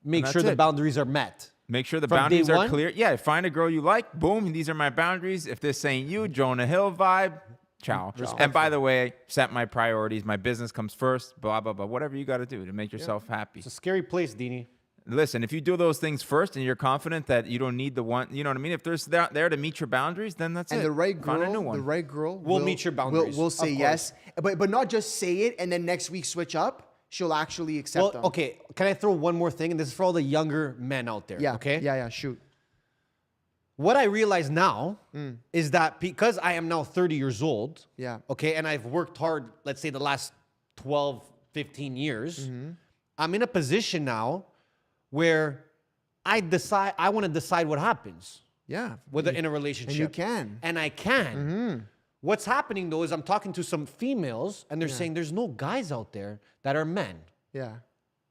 make And sure that's the it. boundaries are met. Make sure the From boundaries day are one? clear. Yeah, find a girl you like. Boom, these are my boundaries. If this ain't you, Jonah Hill vibe. Ciao. And by the way, set my priorities. My business comes first. Blah blah blah. Whatever you got to do to make yourself happy. It's a scary place, Dini. Listen, if you do those things first and you're confident that you don't need the one, you know what I mean? If there's there to meet your boundaries, then that's And it. the right Find a new girl, one. the right girl Will meet your boundaries, Will say of yes, but not just say it and then next week switch up. She'll actually accept Well, them. okay. Can I throw one more thing? And this is for all the younger men out there. Yeah. Okay. Yeah. Shoot. What I realize now is that because I am now 30 years old, Yeah. okay, and I've worked hard, let's say the last 12, 15 years, I'm in a position now where I want to decide what happens Yeah. in a relationship. And you can. And I can. What's happening though is I'm talking to some females and they're saying there's no guys out there that are men. Yeah.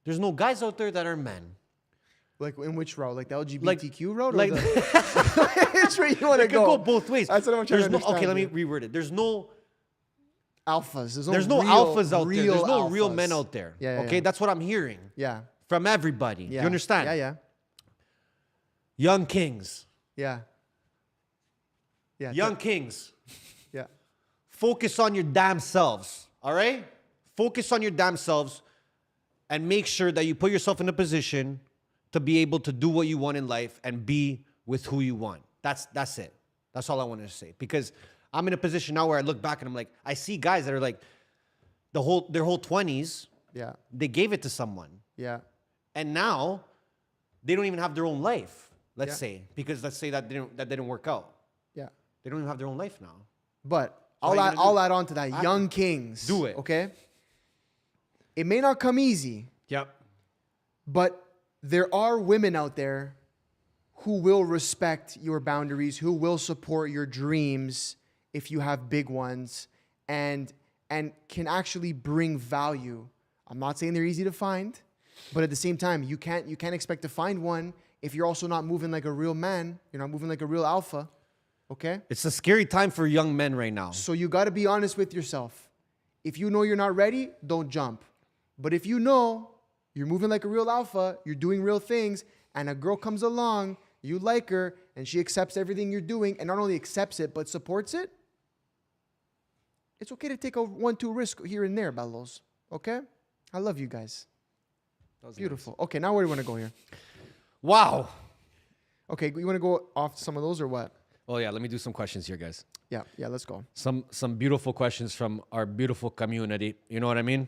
There's no guys out there that are men. Like in which route? Like the LGBTQ route? Or like which way you want to It could go both ways. That's what I'm trying to Okay, understand, let me dude. reword it. There's no alphas. There's no real, alphas out there. real There's no real alphas. men out there. Yeah, yeah, okay, yeah. that's what I'm hearing Yeah. Yeah. from everybody. Yeah. You understand? Yeah. Yeah. Young kings. Yeah. Yeah. Young kings. Yeah. Focus on your damn selves. All right? Focus on your damn selves and make sure that you put yourself in a position to be able to do what you want in life and be with who you want. That's it. That's all I wanted to say. Because I'm in a position now where I look back and I'm like, I see guys that are like their whole 20s, Yeah. they gave it to someone. Yeah. And now they don't even have their own life, let's Yeah. say, because let's say that didn't work out. Yeah. They don't even have their own life now. But how you gonna do I'll it? add on to that. Young kings. Do it. Okay. It may not come easy, Yep. but there are women out there who will respect your boundaries, who will support your dreams if you have big ones, and can actually bring value. I'm not saying they're easy to find, but at the same time, you can't expect to find one if you're also not moving like a real man. You're not moving like a real alpha. Okay? It's a scary time for young men right now. So you got to be honest with yourself. If you know you're not ready, don't jump. But if you know you're moving like a real alpha, you're doing real things, and a girl comes along, you like her, and she accepts everything you're doing, and not only accepts it, but supports it, it's okay to take a 1-2 risk here and there, Bellows. Okay? I love you guys. That was Beautiful. Okay, now where do you want to go here? nice. Wow. Okay, you want to go off some of those or what? Oh yeah, let me do some questions here, guys. Yeah, let's go. Some beautiful questions from our beautiful community. You know what I mean?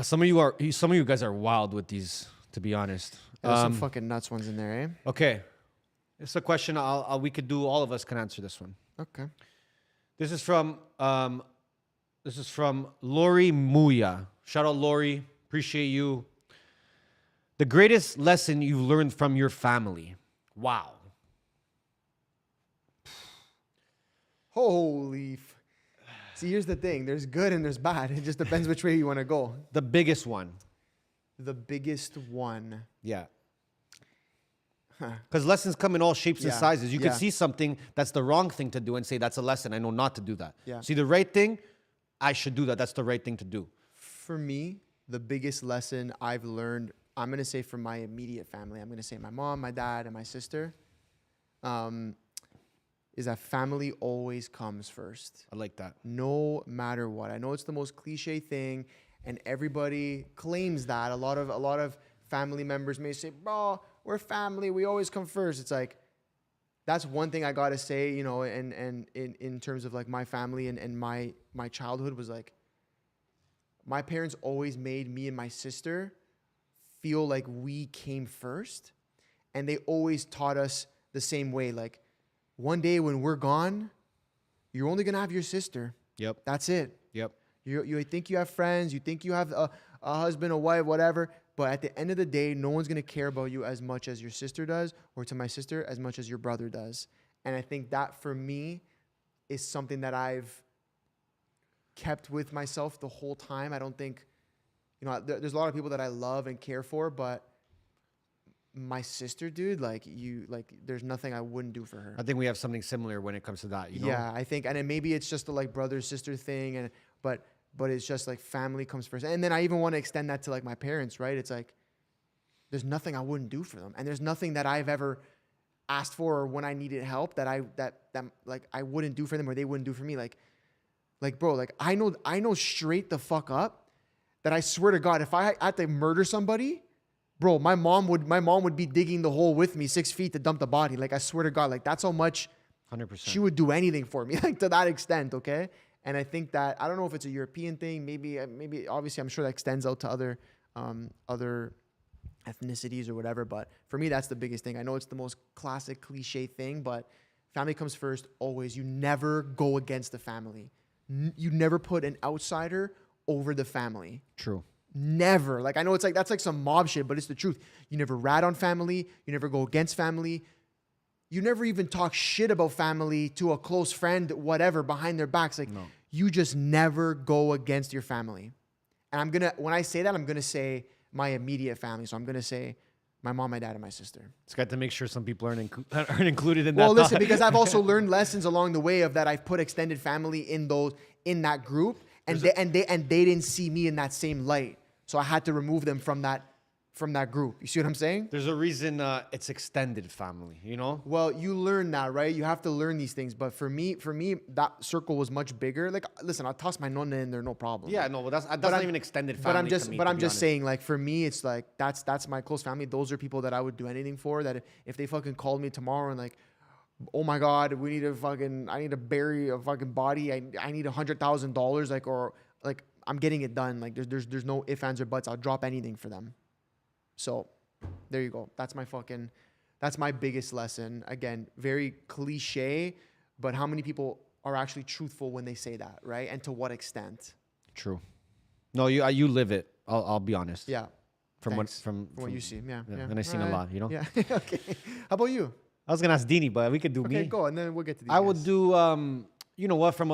Some of you guys are wild with these, to be honest. There's some fucking nuts ones in there, eh? Okay, it's a question. We could do. All of us can answer this one. Okay. This is from Lori Muya. Shout out Lori. Appreciate you. The greatest lesson you've learned from your family. Wow. See, here's the thing. There's good and there's bad. It just depends which way you want to go. The biggest one. The biggest one. Yeah. Because lessons come in all shapes and Yeah. sizes. You Yeah. can see something that's the wrong thing to do and say, that's a lesson. I know not to do that. Yeah. See the right thing, I should do that. That's the right thing to do. For me, the biggest lesson I've learned, I'm going to say from my immediate family, I'm going to say my mom, my dad, and my sister, is that family always comes first. I like that. No matter what. I know it's the most cliche thing, and everybody claims that. A lot of family members may say, bro, we're family, we always come first. It's like, that's one thing I gotta say, you know, and in terms of like my family and my childhood was like, my parents always made me and my sister feel like we came first, and they always taught us the same way. Like, one day when we're gone, you're only gonna have your sister. Yep. That's it. Yep. You think you have friends, you think you have a husband, a wife, whatever, but at the end of the day, no one's gonna care about you as much as your sister does, or to my sister, as much as your brother does. And I think that for me is something that I've kept with myself the whole time. I don't think, you know, there's a lot of people that I love and care for, but my sister, dude, there's nothing I wouldn't do for her. I think we have something similar when it comes to that, you know? Yeah, I think, and then maybe it's just the like brother sister thing, but it's just like family comes first. And then I even want to extend that to like my parents, right? It's like there's nothing I wouldn't do for them, and there's nothing that I've ever asked for or when I needed help that I wouldn't do for them or they wouldn't do for me. Like bro, like I know straight the fuck up that I swear to God, if I had to murder somebody, bro, my mom would be digging the hole with me 6 feet to dump the body. Like, I swear to God, like that's how much 100%. she would do anything for me, like to that extent, okay? And I think that, I don't know if it's a European thing, maybe obviously I'm sure that extends out to other ethnicities or whatever, but for me, that's the biggest thing. I know it's the most classic cliche thing, but family comes first always. You never go against the family. You never put an outsider over the family. True. Never. Like, I know it's like, that's like some mob shit, but it's the truth. You never rat on family. You never go against family. You never even talk shit about family to a close friend, whatever, behind their backs. Like, No. You just never go against your family. And when I say that, I'm going to say my immediate family. So I'm going to say my mom, my dad, and my sister. It's got to make sure some people aren't included in that. Well, listen, thought. because I've also learned lessons along the way of that. I've put extended family in in that group, and they didn't see me in that same light. So I had to remove them from that group. You see what I'm saying? There's a reason it's extended family, you know? Well, you learn that, right? You have to learn these things. But for me, that circle was much bigger. Like, listen, I'll toss my nonna in there, no problem. Yeah, no, but that's not even extended family. But I'm just saying, like, for me, it's like that's my close family. Those are people that I would do anything for. That if they fucking called me tomorrow and like, oh my God, I need to bury a fucking body. I need $100,000, like, or like, I'm getting it done. Like, there's no ifs, ands, or buts. I'll drop anything for them. So there you go. That's my biggest lesson. Again, very cliche, but how many people are actually truthful when they say that, right? And to what extent? True. No, you live it. I'll be honest. Yeah. From what you see. Yeah. And I've seen a lot, you know? Yeah. Okay. How about you? I was gonna ask Dini, but we could do me. Okay, go, and then we'll get to these I guys. would do you know what, from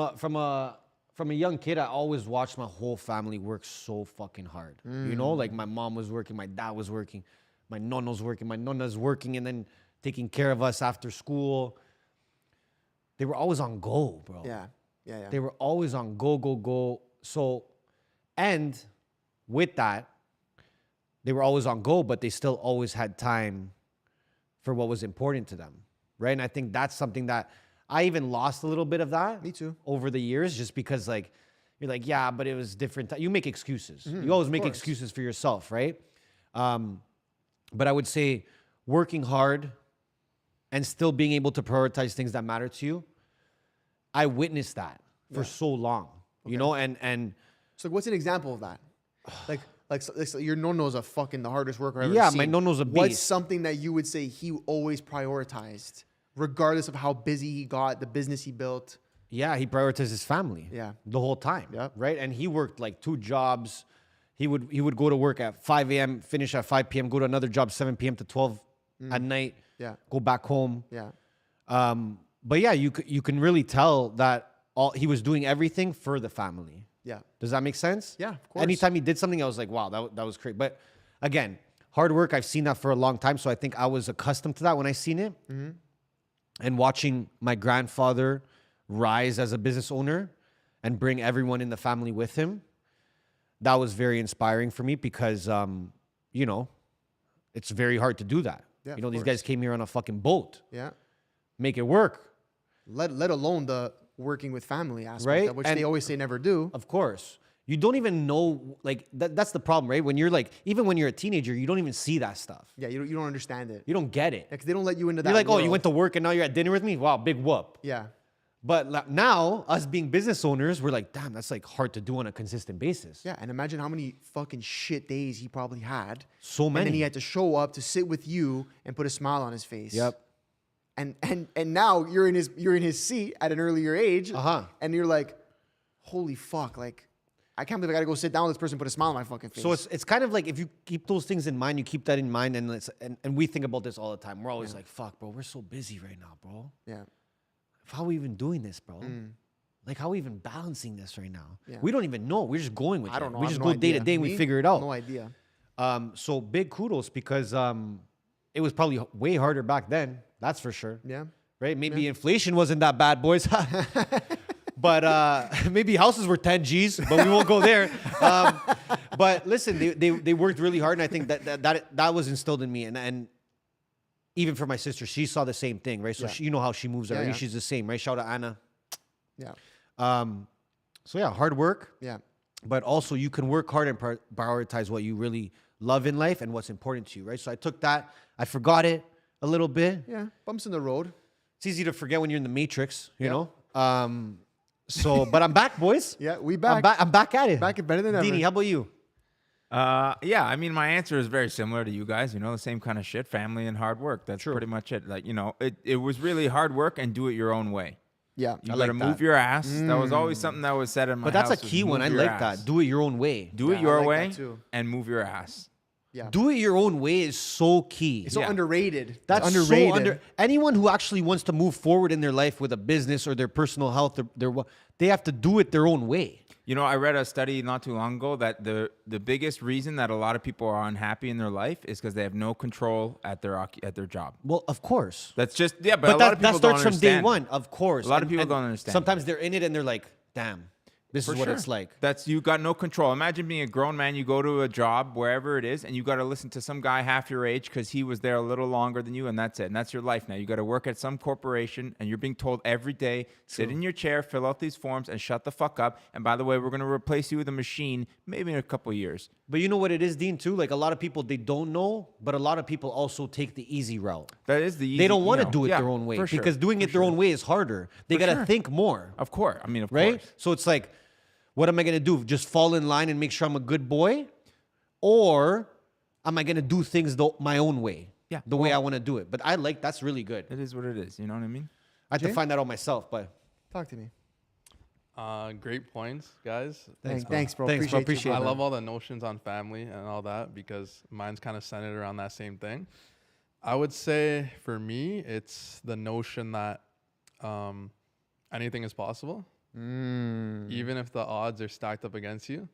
a young kid, I always watched my whole family work so fucking hard. You know, like my mom was working, my dad was working, my nonno's working, my nonna's working, and then taking care of us after school. They were always on go, bro. Yeah. They were always on go. So, and with that, they were always on go, but they still always had time for what was important to them, right? And I think that's something that I even lost a little bit of that. Me too. Over the years, just because like, you're like, yeah, but it was different. You make excuses. You always make excuses for yourself, right? But I would say working hard and still being able to prioritize things that matter to you. I witnessed that for so long, you know, and So what's an example of that? So your nonno's the hardest worker I've ever yeah, seen. my nonno's a beast. What's something that you would say he always prioritized, regardless of how busy he got, the business he built? Yeah, he prioritized his family. Yeah. The whole time. Yep. Right? And he worked like 2 jobs. He would go to work at 5 a.m., finish at 5 p.m., go to another job 7 p.m. to 12 at night. Yeah. Go back home. Yeah. But yeah, you can really tell that he was doing everything for the family. Yeah. Does that make sense? Yeah, of course. Anytime he did something, I was like, wow, that was great. But again, hard work, I've seen that for a long time. So I think I was accustomed to that when I seen it. And watching my grandfather rise as a business owner and bring everyone in the family with him, that was very inspiring for me because, you know, it's very hard to do that. Yeah, you know, of these course. guys came here on a fucking boat. Yeah. Make it work. Let alone the working with family aspect, Right? of which And they always say never do. Of course. You don't even know, like, that's the problem, right? When you're like, even when you're a teenager, you don't even see that stuff. Yeah, you don't understand it. You don't get it. Because they don't let you into that. You're like, oh, you world. went to work and now you're at dinner with me? Wow, big whoop. Yeah. But now, us being business owners, we're like, damn, that's like hard to do on a consistent basis. Yeah, and imagine how many fucking shit days he probably had. So many. And then he had to show up to sit with you and put a smile on his face. Yep. And now you're in his seat at an earlier age. And you're like, holy fuck, like, I can't believe I gotta go sit down with this person and put a smile on my fucking face. So it's kind of like if you keep those things in mind, you keep that in mind, and we think about this all the time. We're always like, fuck, bro, we're so busy right now, bro. Yeah. How are we even doing this, bro? Like, how are we even balancing this right now? Yeah. We don't even know. We're just going with it. I don't know. We I just have no go day to idea. day and we Me? figure it out. No idea. So big kudos because it was probably way harder back then. That's for sure. Yeah. Right? Maybe inflation wasn't that bad, boys. But maybe houses were 10 G's, but we won't go there. But listen, they worked really hard, and I think that was instilled in me. And even for my sister, she saw the same thing, right? So you know how she moves already. yeah. She's the same, right? Shout out Anna. Yeah. So yeah, hard work. Yeah. But also you can work hard and prioritize what you really love in life and what's important to you, right? So I took that. I forgot it a little bit. Yeah. Bumps in the road. It's easy to forget when you're in the matrix, you Yep. know? So, but I'm back, boys. Yeah, we back. I'm back at it. Back it better than ever. Dini, how about you? Yeah, I mean, my answer is very similar to you guys. You know, the same kind of shit, family and hard work. That's pretty much it. Like, you know, it was really hard work and do it your own way. Yeah. You I gotta like move that. your ass. That was always something that was said in my But that's a house was key one. move I your like ass. that. Do it your own way. Do it I your like way that too. and move your ass. Yeah. Do it your own way is so key. It's so underrated. That's It's underrated. so anyone who actually wants to move forward in their life with a business or their personal health, they have to do it their own way. You know, I read a study not too long ago that the biggest reason that a lot of people are unhappy in their life is because they have no control at their job. Well, of course. That's just but a But lot of that people starts don't from day understand. one, of course. A lot of people don't understand Sometimes they're in it and they're like, damn. This is what it's like. That's you got no control. Imagine being a grown man. You go to a job wherever it is, and you got to listen to some guy half your age because he was there a little longer than you, and that's it. And that's your life now. You got to work at some corporation, and you're being told every day, sit in your chair, fill out these forms, and shut the fuck up. And by the way, we're going to replace you with a machine maybe in a couple of years. But you know what it is, Dean, too? Like a lot of people, they don't know, but a lot of people also take the easy route. That is the easy, they don't want to do it their own way because doing it their own way is harder. They got to think more. Of course. I mean, of right? course. So it's like, what am I going to do? Just fall in line and make sure I'm a good boy? Or am I going to do things my own way? Yeah. The way I want to do it. But that's really good. It is what it is. You know what I mean? I have to find that out myself, but. Talk to me. Great points, guys. Thanks, bro. Thanks, bro. Appreciate I you. love all the notions on family and all that because mine's kind of centered around that same thing. I would say for me, it's the notion that anything is possible. Even if the odds are stacked up against you.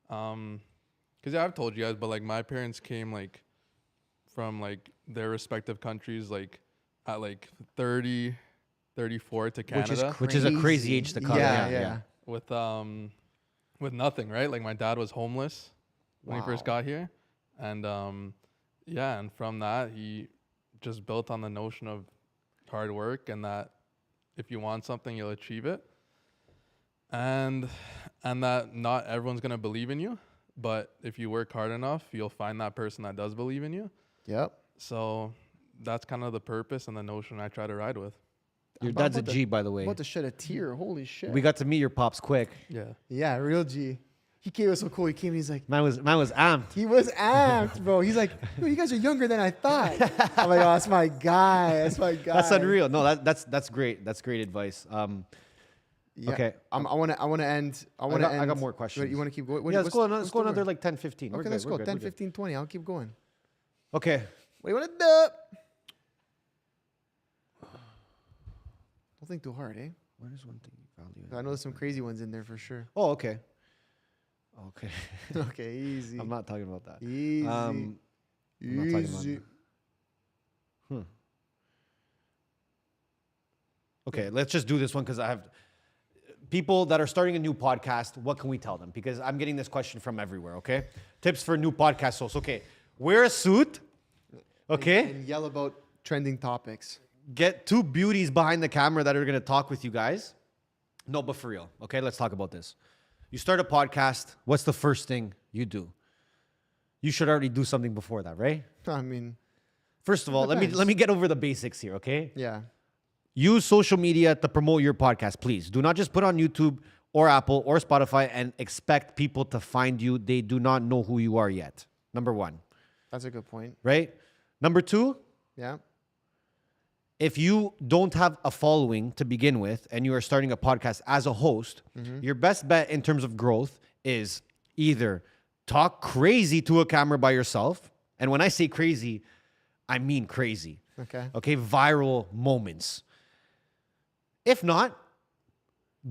Because I've told you guys, but like my parents came like from like their respective countries like at like 30, 34 to Canada. Which is a crazy age to come. Yeah. With nothing, right? Like my dad was homeless when he first got here. And and from that he just built on the notion of hard work and that if you want something, you'll achieve it. And that not everyone's going to believe in you, but if you work hard enough, you'll find that person that does believe in you. Yep. So that's kind of the purpose and the notion I try to ride with. Your dad's a G, by the way. I'm about to shed a tear. Holy shit. We got to meet your pops quick. Yeah, real G. He came, it was so cool. He came and he's like, Man was amped. he was amped, bro. He's like, yo, you guys are younger than I thought. I'm like, oh, that's my guy. That's my guy. That's unreal. No, that's great. That's great advice. Yeah. Okay. I want to end. I got more questions. You want to keep going? Yeah, let's go another like 10, 15. Okay, let's go. 10, 15, 20. I'll keep going. Okay. What do you want to do? Don't think too hard, eh? What is one thing you value? I know there's some crazy ones in there for sure. Oh, okay. Okay. Okay, easy. I'm not talking about that. Easy. I'm not talking about that. Okay, let's just do this one because I have people that are starting a new podcast. What can we tell them? Because I'm getting this question from everywhere, okay? Tips for new podcast hosts. Okay, wear a suit, okay? And yell about trending topics. Get two beauties behind the camera that are going to talk with you guys. No, but for real, okay? Let's talk about this. You start a podcast. What's the first thing you do? You should already do something before that, right? I mean, first of all, let me get over the basics here, okay? Yeah. Use social media to promote your podcast, please. Do not just put on YouTube or Apple or Spotify and expect people to find you. They do not know who you are yet. Number one. That's a good point. Right? Number two. Yeah. If you don't have a following to begin with and you are starting a podcast as a host, your best bet in terms of growth is either talk crazy to a camera by yourself. And when I say crazy, I mean crazy. Okay. Viral moments. If not,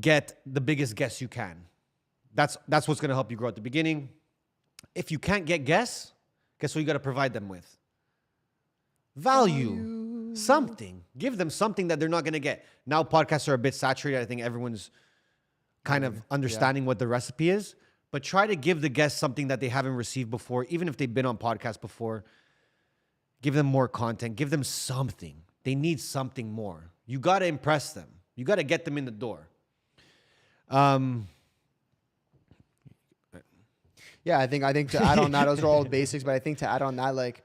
get the biggest guests you can. That's what's going to help you grow at the beginning. If you can't get guests, guess what you got to provide them with? Value. Something. Give them something that they're not going to get. Now podcasts are a bit saturated. I think everyone's kind of understanding what the recipe is. But try to give the guests something that they haven't received before, even if they've been on podcasts before. Give them more content. Give them something. They need something more. You got to impress them. You got to get them in the door. Yeah, I think to add on that, those are all basics, but I think to add on that, like,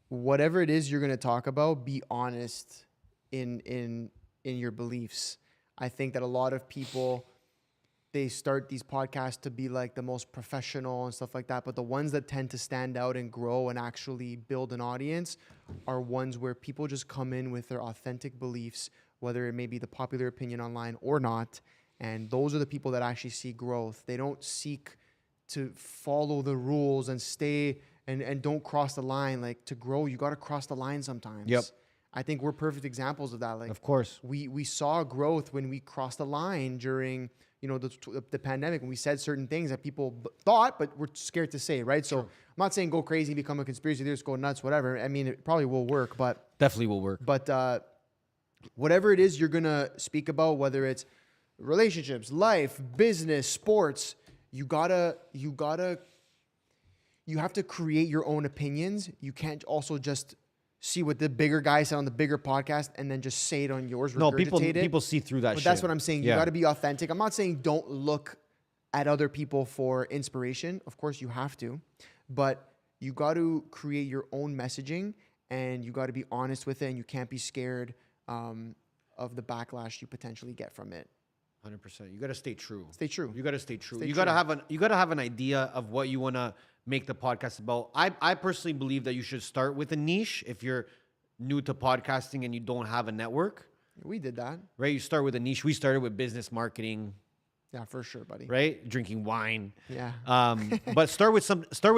whatever it is you're going to talk about, be honest in your beliefs. I think that a lot of people, they start these podcasts to be like the most professional and stuff like that, but the ones that tend to stand out and grow and actually build an audience are ones where people just come in with their authentic beliefs, whether it may be the popular opinion online or not, and those are the people that actually see growth. They don't seek to follow the rules and stay and don't cross the line. Like, to grow, you got to cross the line sometimes. Yep. I think we're perfect examples of that. Like, of course, we saw growth when we crossed the line during, the pandemic, when we said certain things that people thought, but were scared to say, right? So I'm not saying go crazy, become a conspiracy theorist, go nuts, whatever. I mean, it probably will work, but definitely will work. But whatever it is you're gonna speak about, whether it's relationships, life, business, sports. You have to create your own opinions. You can't also just see what the bigger guy said on the bigger podcast and then just say it on yours. No, regurgitate it. people see through that But shit. that's what I'm saying. You Yeah. got to be authentic. I'm not saying don't look at other people for inspiration. Of course, you have to. But you got to create your own messaging and you got to be honest with it. And you can't be scared of the backlash you potentially get from it. 100%. You got to stay true. Stay true. You got to stay true. Stay You true. got to have an idea of what you want to make the podcast about. I personally believe that you should start with a niche if you're new to podcasting and you don't have a network. We did that. Right? You start with a niche. We started with business marketing, Yeah, for sure, buddy. right? Drinking wine. Yeah. But start with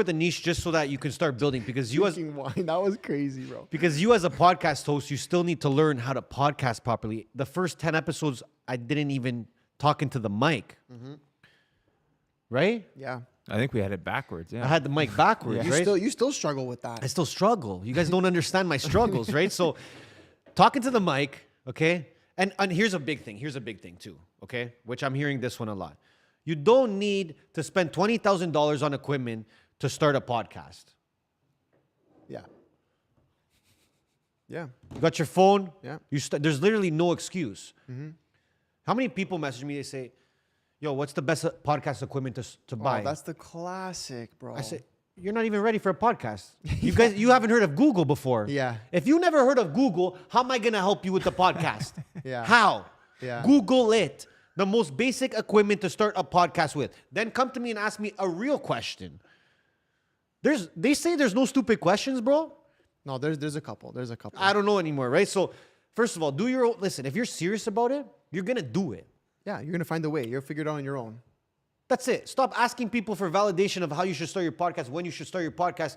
a niche just so that you can start building because you as Drinking wine. That was crazy, bro. Because you as a podcast host, you still need to learn how to podcast properly. The first 10 episodes, I didn't even talk into the mic. Right? Yeah. I think we had it backwards. Yeah. I had the mic backwards, You right? still struggle with that. I still struggle. You guys don't understand my struggles, right? So talking to the mic, okay? And here's a big thing. Here's a big thing too, okay? Which I'm hearing this one a lot. You don't need to spend $20,000 on equipment to start a podcast. Yeah. Yeah. You got your phone. Yeah. There's literally no excuse. How many people message me? They say, "Yo, what's the best podcast equipment to buy?" Oh, that's the classic, bro. I say, "You're not even ready for a podcast. You haven't heard of Google before. Yeah. If you never heard of Google, how am I gonna help you with the podcast? Yeah. How? Yeah. Google it. The most basic equipment to start a podcast with. Then come to me and ask me a real question. They say there's no stupid questions, bro. No, there's a couple. There's a couple. I don't know anymore, right? So, first of all, do your own. Listen, if you're serious about it, you're gonna do it. Yeah, you're gonna find a way. You'll figure it out on your own. That's it. Stop asking people for validation of how you should start your podcast, when you should start your podcast,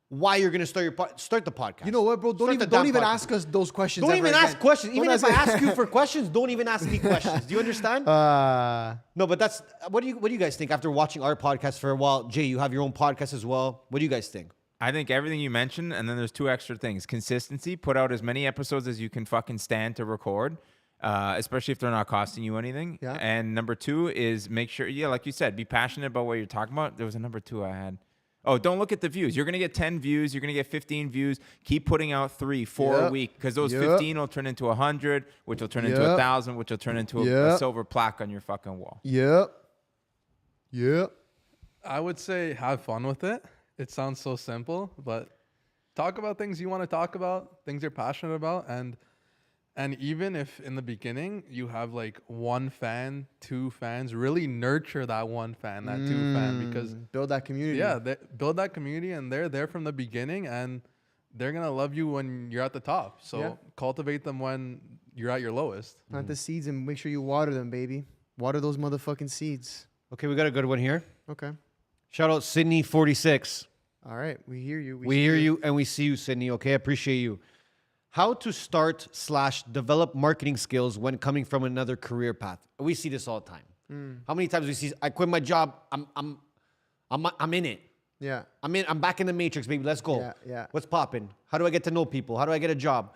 why you're gonna start the podcast. You know what, bro? Don't even ask us those questions. Don't ever even ask again. questions. Even Don't if I ask you for questions, don't even ask me questions. Do you understand? No, but that's what do you guys think after watching our podcast for a while? Jay, you have your own podcast as well. What do you guys think? I think everything you mentioned, and then there's two extra things. Consistency, put out as many episodes as you can fucking stand to record, especially if they're not costing you anything. Yeah. And number two is make sure, like you said, be passionate about what you're talking about. There was a number two I had. Oh, don't look at the views. You're going to get 10 views. You're going to get 15 views. Keep putting out 3, 4 a week because those 15 will turn into 100, which will turn into 1,000, which will turn into a silver plaque on your fucking wall. Yep. I would say have fun with it. It sounds so simple, but talk about things you want to talk about, things you're passionate about, and even if in the beginning you have like 1 fan, 2 fans, really nurture that 1 fan, that 2 fan, because build that community. yeah, build that community, and they're there from the beginning, and they're gonna love you when you're at the top. So cultivate them when you're at your lowest. Plant the seeds and make sure you water them, baby. Water those motherfucking seeds. Okay, we got a good one here. Okay. Shout out Sydney46. All right. We hear you. We hear you and we see you, Sydney. Okay, appreciate you. How to start / develop marketing skills when coming from another career path. We see this all the time. How many times we see? I quit my job. I'm in it. Yeah. I'm back in the matrix, baby. Let's go. Yeah. What's popping? How do I get to know people? How do I get a job?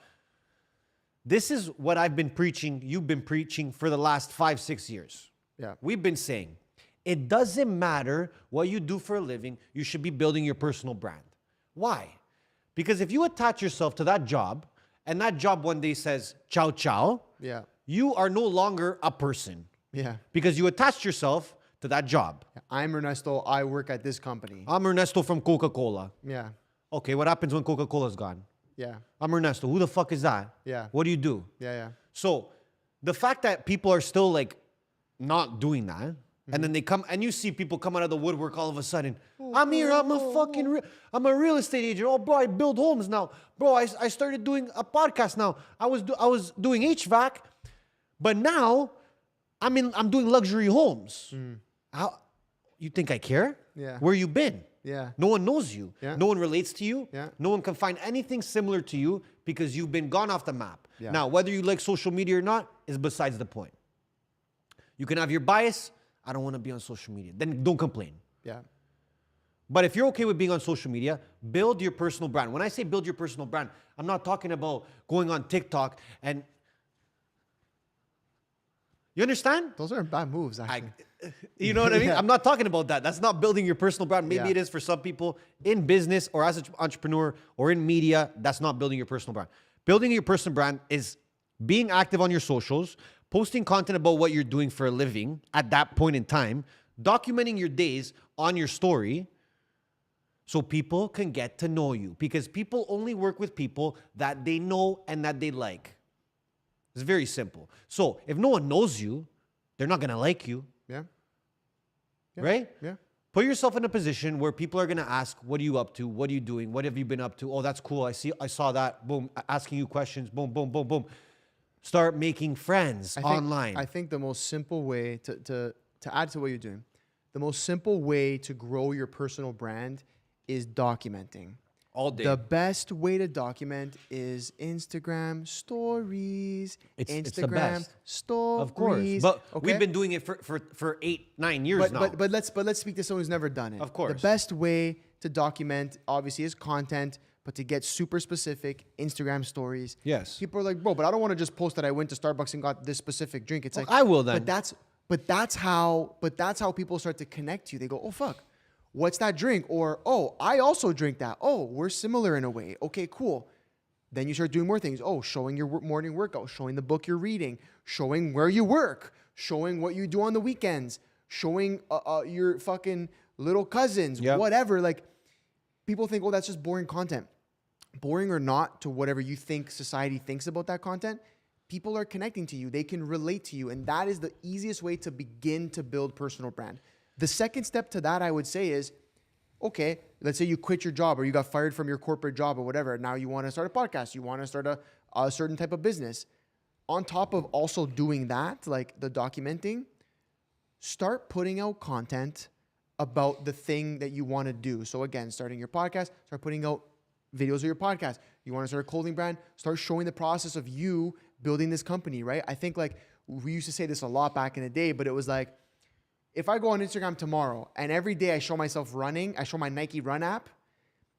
This is what I've been preaching. You've been preaching for the last 5-6 years. Yeah. We've been saying it doesn't matter what you do for a living. You should be building your personal brand. Why? Because if you attach yourself to that job and that job one day says, ciao, ciao, Yeah. you are no longer a person Yeah. because you attached yourself to that job. I'm Ernesto. I work at this company. I'm Ernesto from Coca-Cola. Yeah. Okay, what happens when Coca-Cola's gone? Yeah. I'm Ernesto. Who the fuck is that? Yeah. What do you do? Yeah. So the fact that people are still like not doing that, and then they come and you see people come out of the woodwork all of a sudden. I'm here. I'm a real estate agent. Oh, bro, I build homes now. Bro, I started doing a podcast now. I was doing HVAC, but now I'm doing luxury homes. How you think I care? Yeah. Where you been? Yeah. No one knows you. Yeah. No one relates to you. Yeah. No one can find anything similar to you because you've been gone off the map. Yeah. Now, whether you like social media or not is besides the point. You can have your bias. I don't want to be on social media. Then don't complain. Yeah. But if you're okay with being on social media, build your personal brand. When I say build your personal brand, I'm not talking about going on TikTok and You understand? Those aren't bad moves, actually. You know what I mean? Yeah. I'm not talking about that. That's not building your personal brand. Maybe Yeah. it is for some people in business or as an entrepreneur or in media. That's not building your personal brand. Building your personal brand is being active on your socials, posting content about what you're doing for a living at that point in time, documenting your days on your story so people can get to know you. Because people only work with people that they know and that they like. It's very simple. So if no one knows you, they're not going to like you. Yeah. Yeah. Right? Yeah. Put yourself in a position where people are going to ask, what are you up to? What are you doing? What have you been up to? Oh, that's cool. I saw that. Boom. Asking you questions. Boom, boom, boom, boom. Start making friends online. I think the most simple way to add to what you're doing, the most simple way to grow your personal brand is documenting. All day. The best way to document is Instagram stories. It's the Instagram best. stories. Of course. But okay? we've been doing it for 8-9 years now. But let's speak to someone who's never done it. Of course. The best way to document obviously is content, but to get super specific, Instagram stories. Yes. People are like, bro, but I don't want to just post that I went to Starbucks and got this specific drink. It's Well, like I will then. But that's how people start to connect to you. They go, oh fuck, what's that drink? Or oh, I also drink that. Oh, we're similar in a way. Okay, cool. Then you start doing more things. Oh, showing your morning workout, showing the book you're reading, showing where you work, showing what you do on the weekends, showing your fucking little cousins, Yep. whatever. Like people think, oh, that's just boring content. Boring or not to whatever you think society thinks about that content, people are connecting to you. They can relate to you. And that is the easiest way to begin to build personal brand. The second step to that, I would say, is, okay, let's say you quit your job or you got fired from your corporate job or whatever. Now you want to start a podcast. You want to start a certain type of business. On top of also doing that, like the documenting, start putting out content about the thing that you want to do. So again, starting your podcast, start putting out videos of your podcast. You want to start a clothing brand, start showing the process of you building this company, right? I think like we used to say this a lot back in the day, but it was like, if I go on Instagram tomorrow and every day I show myself running, I show my Nike Run app,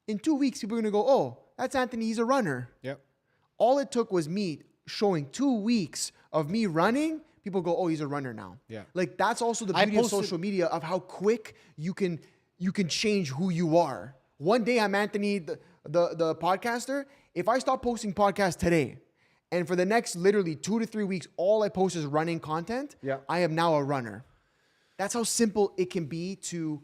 in 2 weeks, people are going to go, oh, that's Anthony, he's a runner. Yep. All it took was me showing 2 weeks of me running. People go, oh, he's a runner now. Yeah. Like that's also the I beauty of posted- social media, of how quick you can change who you are. One day I'm Anthony, the podcaster. If I stop posting podcasts today, and for the next literally 2 to 3 weeks, all I post is running content, Yeah. I am now a runner. That's how simple it can be to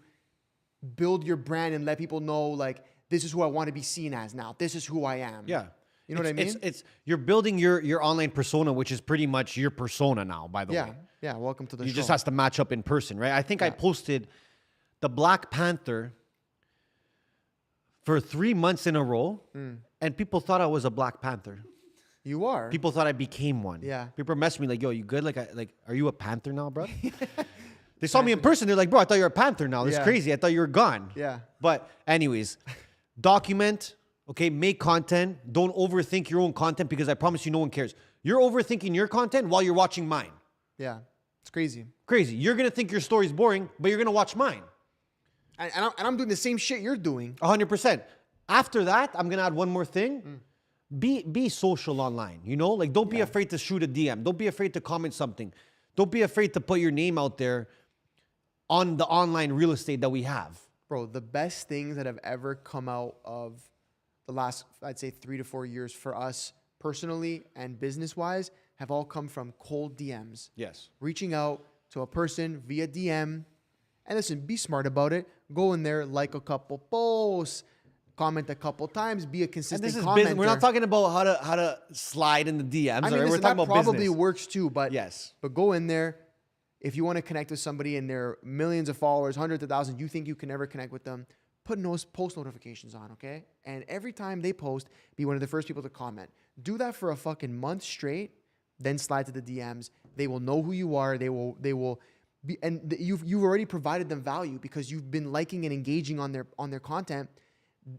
build your brand and let people know, like, this is who I want to be seen as now. This is who I am. Yeah. You know what I mean? It's you're building your online persona, which is pretty much your persona now, by the Yeah. way. Yeah. Welcome to the You show. just has to match up in person, right? I think I posted the Black Panther for 3 months in a row, and people thought I was a Black Panther. You are. People thought I became one. Yeah. People messaged me like, "Yo, you good? Like, are you a Panther now, bro?" They saw me in person. They're like, "Bro, I thought you were a Panther now. That's Yeah. crazy. I thought you were gone." Yeah. But anyways, document. Okay, make content. Don't overthink your own content because I promise you, no one cares. You're overthinking your content while you're watching mine. Yeah. It's crazy. Crazy. You're gonna think your story's boring, but you're gonna watch mine. And I'm doing the same shit you're doing. 100%. After that, I'm gonna add one more thing. Be social online. You know, like don't be afraid to shoot a DM. Don't be afraid to comment something. Don't be afraid to put your name out there on the online real estate that we have. Bro, the best things that have ever come out of the last, I'd say 3 to 4 years for us personally and business-wise have all come from cold DMs. Yes. Reaching out to a person via DM. And listen, be smart about it. Go in there, like a couple posts, comment a couple times, be a And consistent this is commenter. business. We're not talking about how to slide in the DMs. I mean, We're listen, talking that about probably business. works too, but Yes. But go in there. If you want to connect with somebody and they're millions of followers, hundreds of thousands, you think you can never connect with them, put post notifications on, okay? And every time they post, be one of the first people to comment. Do that for a fucking month straight, then slide to the DMs. They will know who you are. They will be, and you've already provided them value because you've been liking and engaging on their content.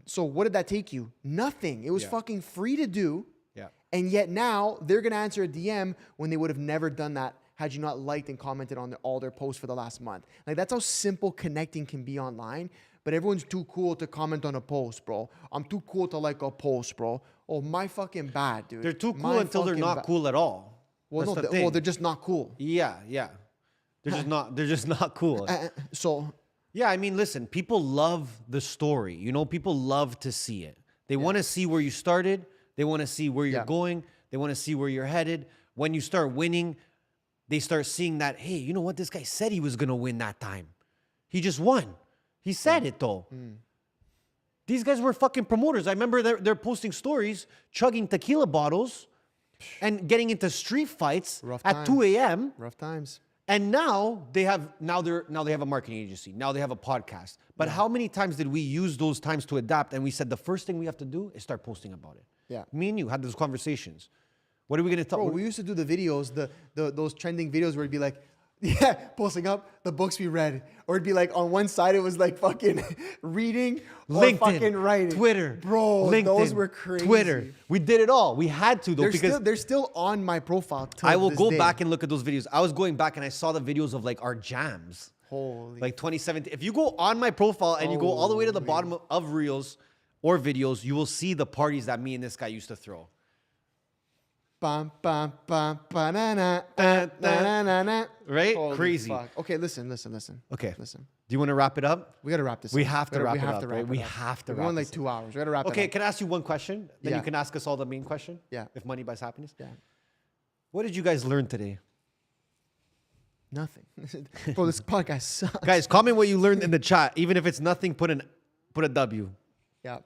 So what did that take you? Nothing. It was fucking free to do. Yeah. And yet now they're going to answer a DM when they would have never done that had you not liked and commented on all their posts for the last month. Like that's how simple connecting can be online. But everyone's too cool to comment on a post, bro. I'm too cool to like a post, bro. Oh, my fucking bad, dude. They're too cool My until they're fucking not cool at all. Well, That's no, the thing. well, they're just not cool. Yeah. They're just not cool. So Yeah, I mean, listen, people love the story. You know, people love to see it. They want to see where you started. They want to see where you're going. They want to see where you're headed. When you start winning, they start seeing that, hey, you know what? This guy said he was going to win that time. He just won. He said it, though. These guys were fucking promoters. I remember they're posting stories, chugging tequila bottles and getting into street fights at 2 a.m. rough times. And now they have a marketing agency. Now they have a podcast. But how many times did we use those times to adapt? And we said the first thing we have to do is start posting about it. Yeah. Me and you had those conversations. What are we gonna talk? Bro, we used to do the videos, those trending videos where it'd be like, posting up the books we read, or it'd be like on one side it was like fucking reading, LinkedIn, or fucking writing, Twitter, bro. LinkedIn, those were crazy. Twitter. We did it all. We had to though because they're still on my profile. Till I will this go day. back and look at those videos. I was going back and I saw the videos of like our jams. Holy. Like 2017. If you go on my profile and you go all the way to the bottom of reels or videos, you will see the parties that me and this guy used to throw. Bum, bum, bum, ba-na-na, na-na-na-na. Right? Holy Crazy. fuck. Okay, listen. Okay. Listen. Do you want to wrap it up? We got to wrap this We up. have to wrap it up, to right? We up. have to We're wrap going like this 2 hours. We got to wrap it Okay, up. can I ask you one question? Then Yeah. you can ask us all the main question. Yeah. If money buys happiness. Yeah. What did you guys learn today? Nothing. Bro, this podcast sucks. Guys, comment what you learned in the chat. Even if it's nothing, put a W. Yeah.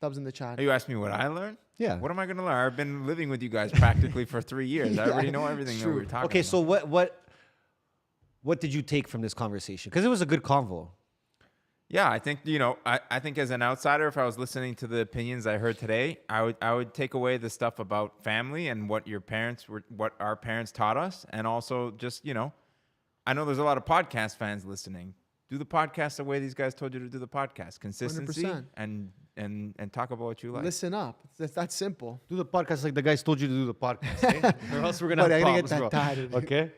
Dubs in the chat. Are you asking me what I learned? Yeah. What am I going to learn? I've been living with you guys practically for 3 years. I already know everything that we were talking Okay, about. so what did you take from this conversation? Because it was a good convo. Yeah, I think, I think as an outsider, if I was listening to the opinions I heard today, I would take away the stuff about family and what our parents taught us. And also just, I know there's a lot of podcast fans listening. Do the podcast the way these guys told you to do the podcast. Consistency 100%. and talk about what you like. Listen up. That's simple. Do the podcast like the guys told you to do the podcast, eh? Or else we're gonna Buddy, have I gotta get problems, that bro. tied. Okay.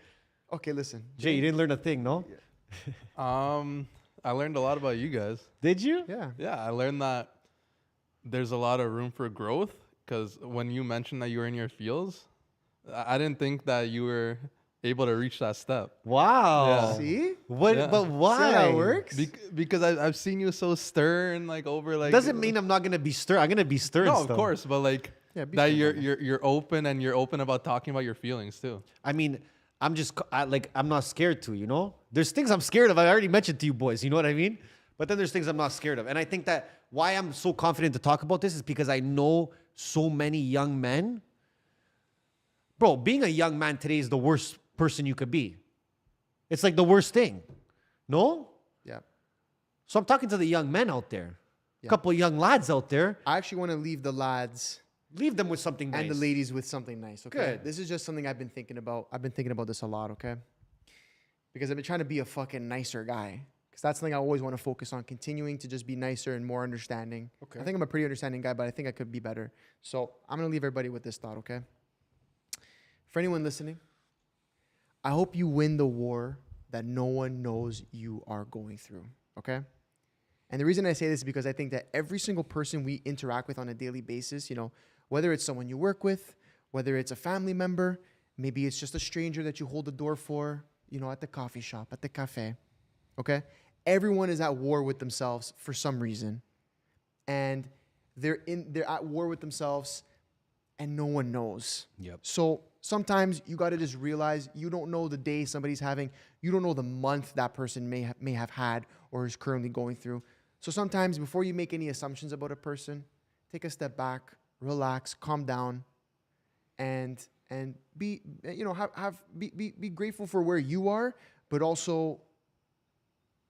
Okay, listen. Jay, you didn't learn a thing, no? I learned a lot about you guys. Did you? Yeah. Yeah, I learned that there's a lot of room for growth because when you mentioned that you were in your fields, I didn't think that you were able to reach that step. Wow. Yeah. See? What? Yeah. But why? See how it works? Because I've seen you so stern, like over like. Doesn't mean I'm not gonna be stern. I'm gonna be stern. No, still. of course, but like Yeah, be that stern, you're open and you're open about talking about your feelings too. I mean, I'm not scared to. You know, there's things I'm scared of. I already mentioned to you boys. You know what I mean? But then there's things I'm not scared of, and I think that why I'm so confident to talk about this is because I know so many young men. Bro, being a young man today is the worst person you could be. It's like the worst thing. No? Yeah. So I'm talking to the young men out there. Yeah. A couple of young lads out there. I actually want to leave the lads Leave them with something nice. and the ladies with something nice, okay? Good. This is just something I've been thinking about. I've been thinking about this a lot, okay? Because I've been trying to be a fucking nicer guy. Because that's something I always want to focus on, continuing to just be nicer and more understanding. Okay. I think I'm a pretty understanding guy, but I think I could be better. So I'm going to leave everybody with this thought, okay? For anyone listening, I hope you win the war that no one knows you are going through, okay? And the reason I say this is because I think that every single person we interact with on a daily basis, whether it's someone you work with, whether it's a family member, maybe it's just a stranger that you hold the door for, at the coffee shop, at the cafe, okay? Everyone is at war with themselves for some reason. And they're at war with themselves and no one knows. Yep. So sometimes you got to just realize you don't know the day somebody's having, you don't know the month that person may have had or is currently going through. So sometimes before you make any assumptions about a person, take a step back, relax, calm down, and be be grateful for where you are, but also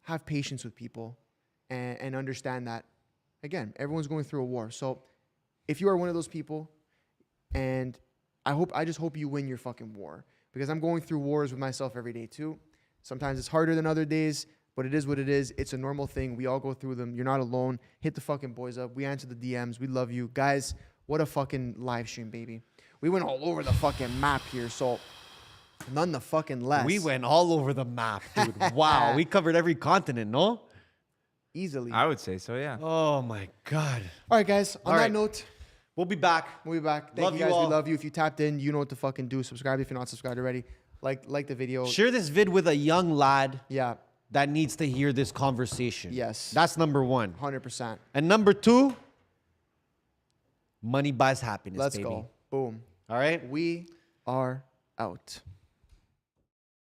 have patience with people and understand that, again, everyone's going through a war. So if you are one of those people, and I just hope you win your fucking war, because I'm going through wars with myself every day too. Sometimes it's harder than other days, but it is what it is. It's a normal thing. We all go through them. You're not alone. Hit the fucking boys up. We answer the DMs. We love you. Guys, what a fucking live stream, baby. We went all over the fucking map here, so none the fucking less. We went all over the map, dude. Wow. We covered every continent, no? Easily. I would say so, yeah. Oh, my God. All right, guys. On All that right. note, We'll be back. We'll be back. Thank Love you you guys. all. We love you. If you tapped in, you know what to fucking do. Subscribe if you're not subscribed already. Like the video. Share this vid with a young lad Yeah. that needs to hear this conversation. Yes. That's number one. 100%. And number two, money buys happiness, Let's baby. go. Boom. All right? We are out.